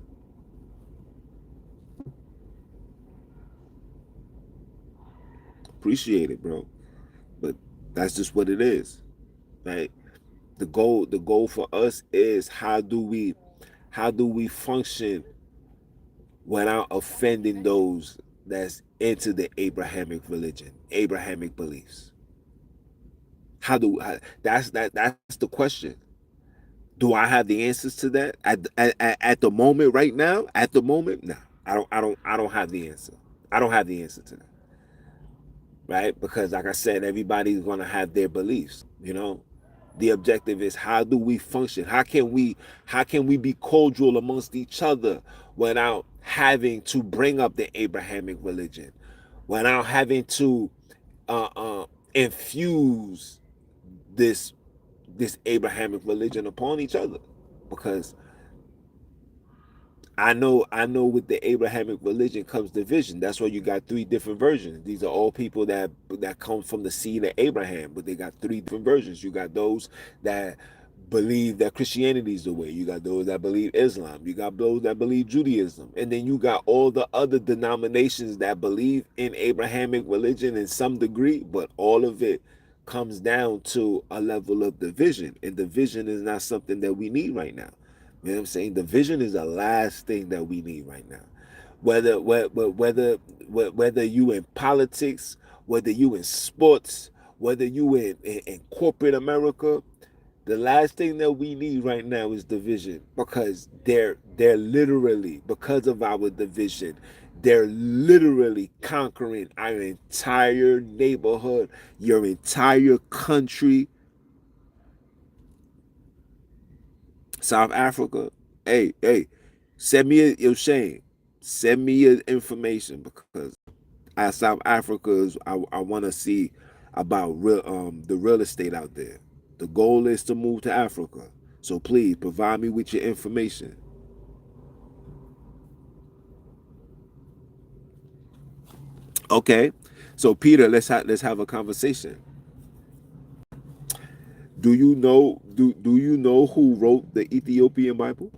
Appreciate it, bro. But that's just what it is, right? The goal for us is how do we function without offending those that's into the Abrahamic religion, Abrahamic beliefs. That's the question. Do I have the answers to that at the moment right now? At the moment, no. I don't have the answer. I don't have the answer to that. Right? Because like I said, everybody's gonna have their beliefs. The objective is, how do we function? How can we be cordial amongst each other without having to bring up the Abrahamic religion, without having to uh, uh, infuse this this Abrahamic religion upon each other? Because I know with the Abrahamic religion comes division. That's why you got three different versions. These are all people that come from the seed of Abraham, but they got three different versions. You got those that believe that Christianity is the way. You got those that believe Islam. You got those that believe Judaism. And then you got all the other denominations that believe in Abrahamic religion in some degree, but all of it comes down to a level of division. And division is not something that we need right now. You know what I'm saying? Division is the last thing that we need right now. Whether you in politics, whether you in sports, whether you in corporate America, the last thing that we need right now is division, because they're literally, because of our division, they're literally conquering our entire neighborhood, your entire country. South Africa, hey, send me your Shane, send me your information, because South Africa is, I want to see about the real estate out there. The goal is to move to Africa. So please provide me with your information. Okay. So Peter, let's have a conversation. Do you know who wrote the Ethiopian Bible?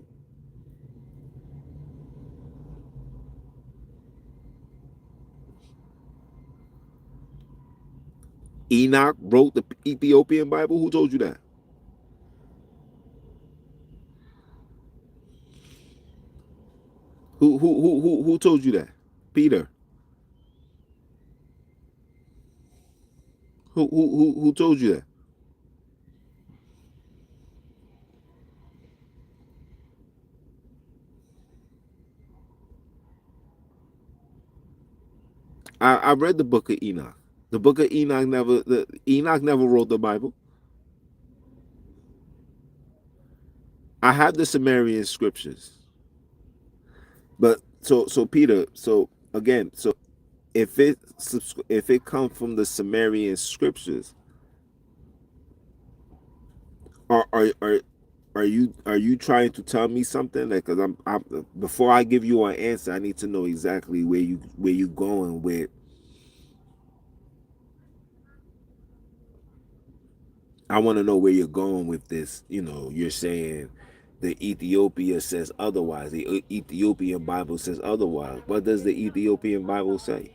Enoch wrote the Ethiopian Bible. Who told you that? Who told you that? Peter. Who told you that? I read the book of Enoch. The book of Enoch never wrote the Bible. I have the Sumerian scriptures. But so Peter, so again, so if it comes from the Sumerian scriptures, are are are are you trying to tell me something? Like, cause I'm before I give you an answer, I need to know exactly where you going with. I want to know where you're going with this. You know, you're saying the Ethiopia says otherwise. The Ethiopian Bible says otherwise. What does the Ethiopian Bible say?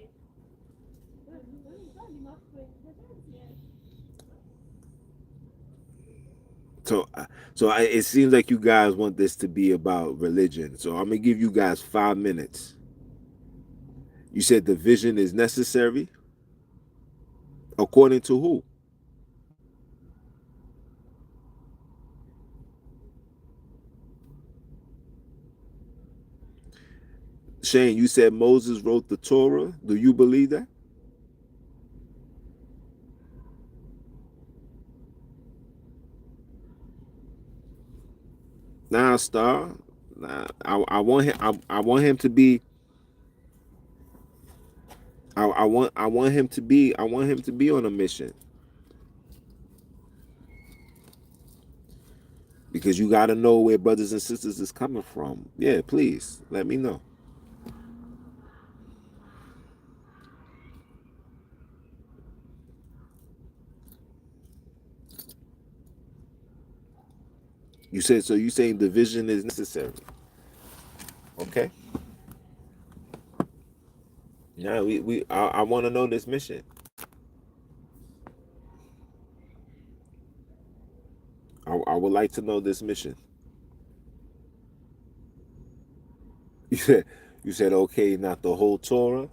So, it seems like you guys want this to be about religion. So I'm gonna give you guys 5 minutes. You said division is necessary, according to who? Shane, you said Moses wrote the Torah. Do you believe that? Nah, Star. Nah, I want him. I want him to be. I want him to be. I want him to be on a mission, because you got to know where brothers and sisters is coming from. Yeah, please let me know. You said so. You saying division is necessary? Okay. Yeah, I want to know this mission. I would like to know this mission. You said okay, not the whole Torah.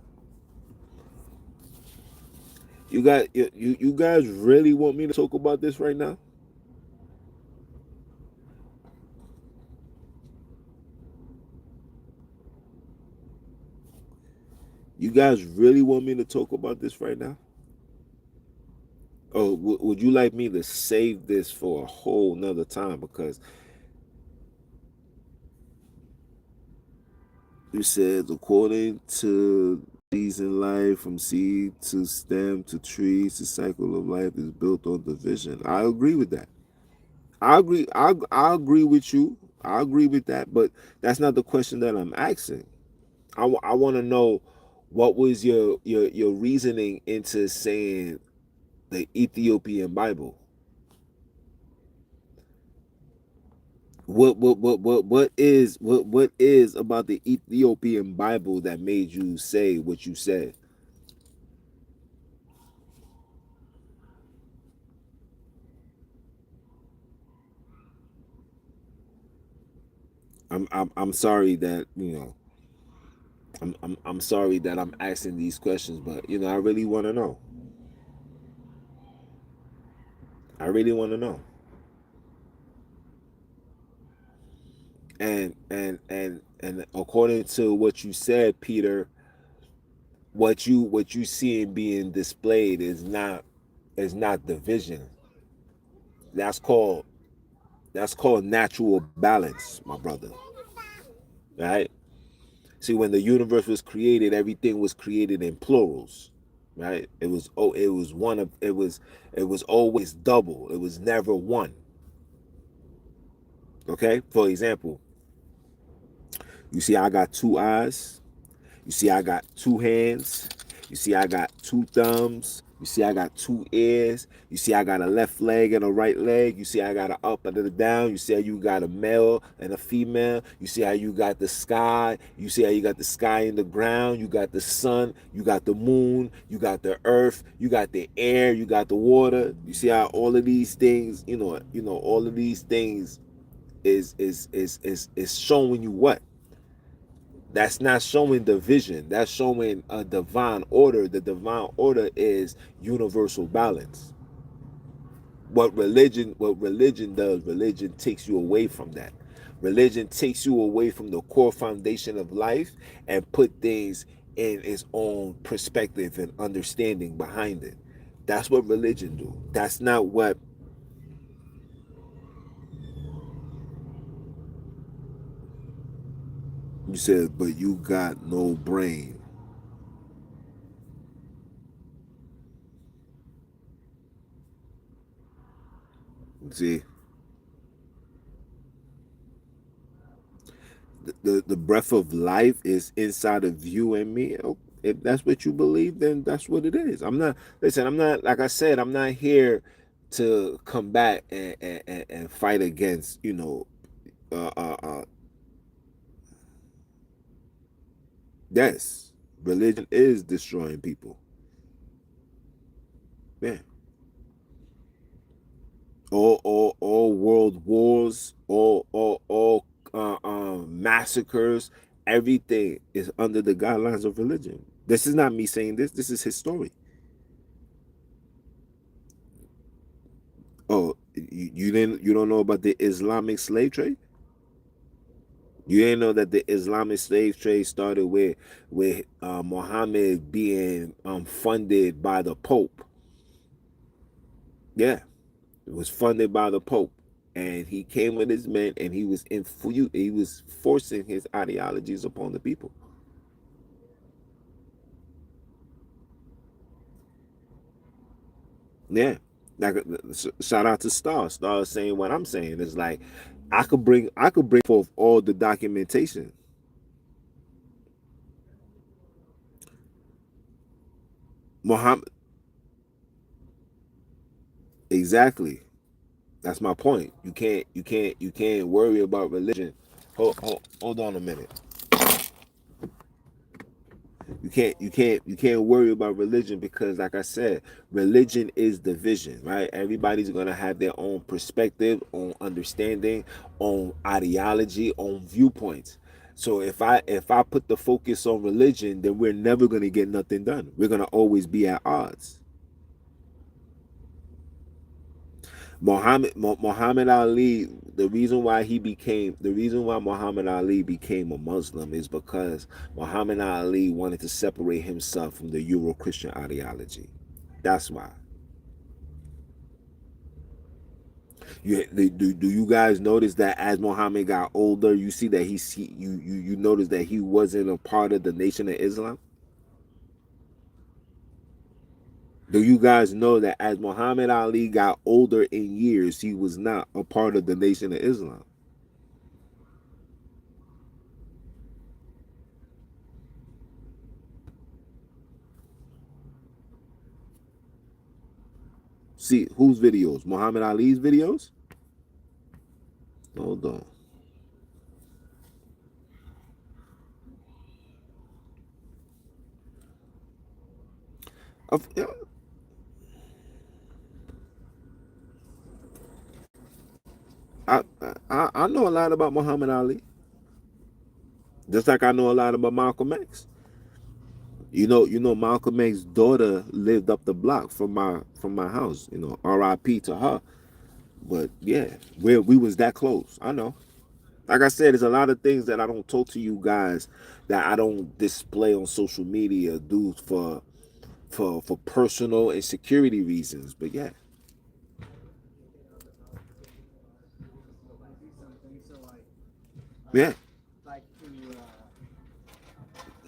You guys really want me to talk about this right now? You guys really want me to talk about this right now? Oh, would you like me to save this for a whole nother time? Because you said according to these in life, from seed to stem to trees, the cycle of life is built on division. I agree with that. I agree. I agree with you. I agree with that. But that's not the question that I'm asking. I want to know what was your reasoning into saying the Ethiopian Bible. what is about the Ethiopian Bible that made you say what you said? I'm sorry that I'm sorry that I'm asking these questions, but I really want to know. I really want to know. And according to what you said, Peter, what you see being displayed is not division. That's called that's called natural balance, my brother. Right? See, when the universe was created, everything was created in plurals. Right? It was always double. It was never one. Okay? For example, you see I got two eyes. You see, I got two hands. You see, I got two thumbs. You see, I got two ears. You see, I got a left leg and a right leg. You see, I got an up and a down. You see how you got a male and a female. You see how you got the sky. You see how you got the sky and the ground. You got the sun. You got the moon. You got the earth. You got the air. You got the water. You see how all of these things, all of these things is showing you what? That's not showing division. That's showing a divine order. The divine order is universal balance. What religion does, religion takes you away from that. Religion takes you away from the core foundation of life and put things in its own perspective and understanding behind it. That's what religion do. That's not what you said, but you got no brain. See, the breath of life is inside of you and me. If that's what you believe, then that's what it is. I'm not, like I said, I'm not here to combat and fight against, uh, uh, uh, yes, religion is destroying people. Yeah. All world wars, all massacres, everything is under the guidelines of religion. This is not me saying this. This is history. Oh, you don't know about the Islamic slave trade? You didn't know that the Islamic slave trade started with Muhammad being funded by the Pope. Yeah, it was funded by the Pope, and he came with his men, and he was forcing his ideologies upon the people. Yeah, like shout out to Star. Star saying what I'm saying. It's like I could bring forth all the documentation. Muhammad, exactly. That's my point. You can't worry about religion. Hold on a minute. You can't worry about religion because, like I said, religion is division, right? Everybody's gonna have their own perspective, own understanding, own ideology, own viewpoints. So if I put the focus on religion, then we're never gonna get nothing done. We're gonna always be at odds. Muhammad Ali, the reason why Muhammad Ali became a Muslim is because Muhammad Ali wanted to separate himself from the Euro Christian ideology. That's why. Do you guys notice that as Muhammad got older, you see that you notice that he wasn't a part of the Nation of Islam? Do you guys know that as Muhammad Ali got older in years, he was not a part of the Nation of Islam? See, whose videos? Muhammad Ali's videos? Hold on. Yeah, I, I know a lot about Muhammad Ali, just like I know a lot about Malcolm X. Malcolm X's daughter lived up the block from my house. R.I.P. to her. But yeah, we was that close. I know. Like I said, there's a lot of things that I don't talk to you guys that I don't display on social media due for personal and security reasons. But yeah, yeah.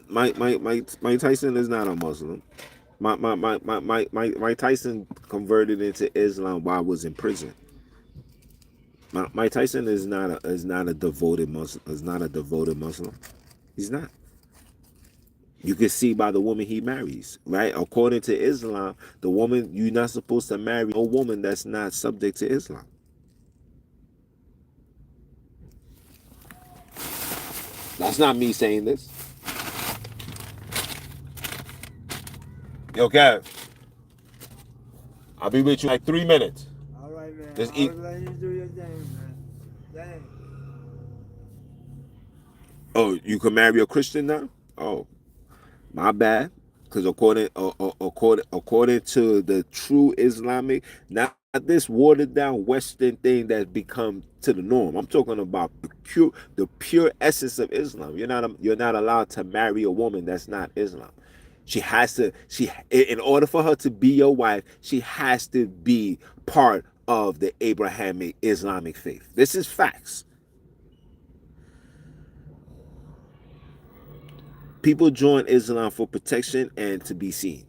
Mike Tyson is not a Muslim. Mike Tyson converted into Islam while I was in prison. Mike Tyson is not a devoted Muslim. Is not a devoted Muslim. He's not. You can see by the woman he marries, right? According to Islam, the woman you're not supposed to marry a woman that's not subject to Islam. That's not me saying this. Yo, Kev, I'll be with you in like 3 minutes. All right, man. Just I'll eat. let you do your thing, man. Dang. Oh, you can marry a Christian now? Oh, my bad. Because according to the true Islamic, not this watered down Western thing that become to the norm. I'm talking about the pure essence of Islam. You're not allowed to marry a woman that's not Islam. She has to in order for her to be your wife, she has to be part of the Abrahamic Islamic faith. This is facts. People join Islam for protection and to be seen.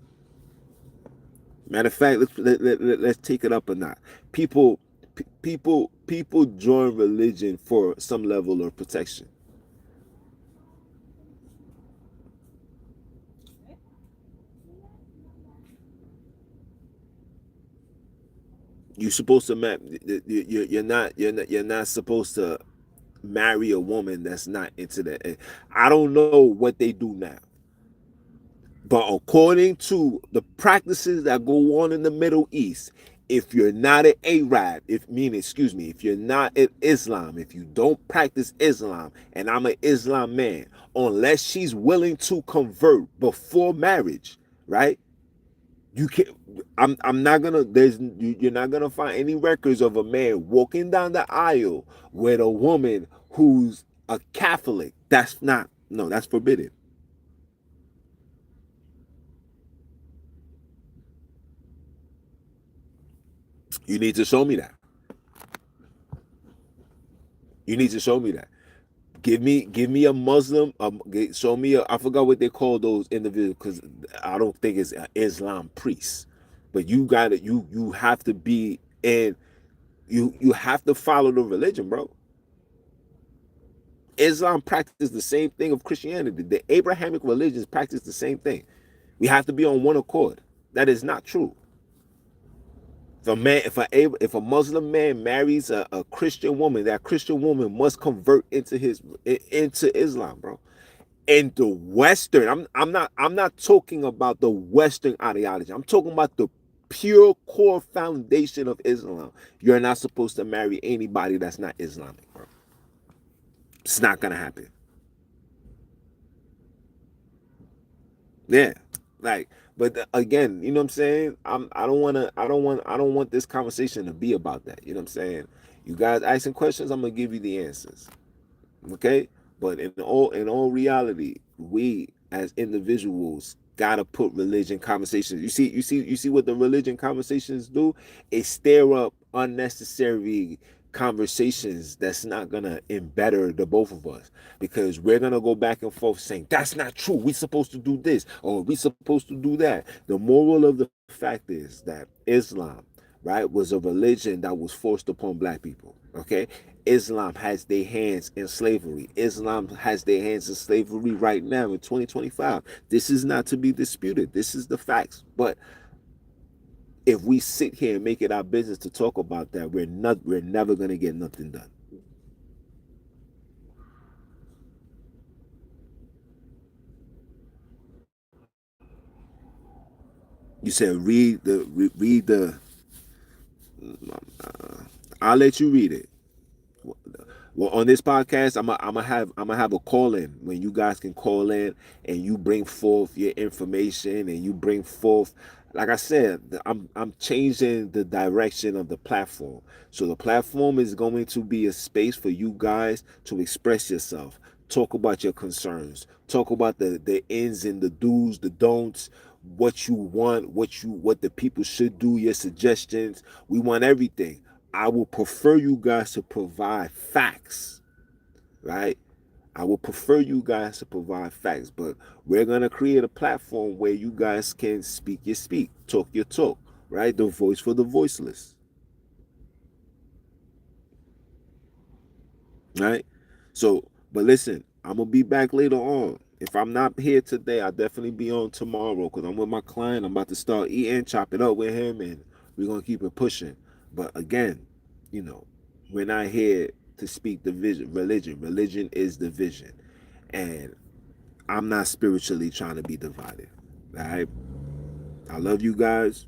Matter of fact, let's take it up a notch. People join religion for some level of protection. You're supposed to you're not supposed to marry a woman that's not into that. I don't know what they do now. But according to the practices that go on in the Middle East, if you're not an Arab, if you're not in Islam, if you don't practice Islam, and I'm an Islam man, unless she's willing to convert before marriage, right? You can I'm not gonna you're not gonna find any records of a man walking down the aisle with a woman who's a Catholic. That's not no, that's forbidden. You need to show me that. You need to show me that. Give me a Muslim. Show me I forgot what they call those individuals because I don't think it's an Islam priest. But you got to you have to be in you have to follow the religion, bro. Islam practices the same thing of Christianity. The Abrahamic religions practice the same thing. We have to be on one accord. That is not true. If a Muslim man marries a Christian woman, that Christian woman must convert into Islam, bro. And the Western, I'm not talking about the Western ideology. I'm talking about the pure core foundation of Islam. You're not supposed to marry anybody that's not Islamic, bro. It's not gonna happen. Yeah, like, but again, you know what I'm saying? I don't want this conversation to be about that. You know what I'm saying? You guys asking questions, I'm gonna give you the answers. Okay, but in all reality, we as individuals gotta put religion conversations. You see what the religion conversations do? It stir up unnecessary conversations that's not gonna embetter the both of us because we're gonna go back and forth saying that's not true, we supposed to do this or we supposed to do that. The moral of the fact is that Islam, right, was a religion that was forced upon black people. Okay, Islam has their hands in slavery. Islam has their hands in slavery right now in 2025. This is not to be disputed. This is the facts. But if we sit here and make it our business to talk about that, we're never gonna get nothing done. You said read the. I'll let you read it. Well, on this podcast, I'm gonna have a call in when you guys can call in and you bring forth your information and you bring forth. Like I said, I'm changing the direction of the platform. So the platform is going to be a space for you guys to express yourself, talk about your concerns, talk about the ins and the do's, the don'ts, what you want, what the people should do, your suggestions. We want everything. I will prefer you guys to provide facts, right? I will prefer you guys to provide facts, but we're gonna create a platform where you guys can speak your speak, talk your talk, right? The voice for the voiceless, right? So, but listen, I'm gonna be back later on. If I'm not here today, I'll definitely be on tomorrow because I'm with my client. I'm about to start eating, chop it up with him, and we're gonna keep it pushing. But again, you know, we're not here to speak the vision. Religion is the vision, and I'm not spiritually trying to be divided. All right, I love you guys.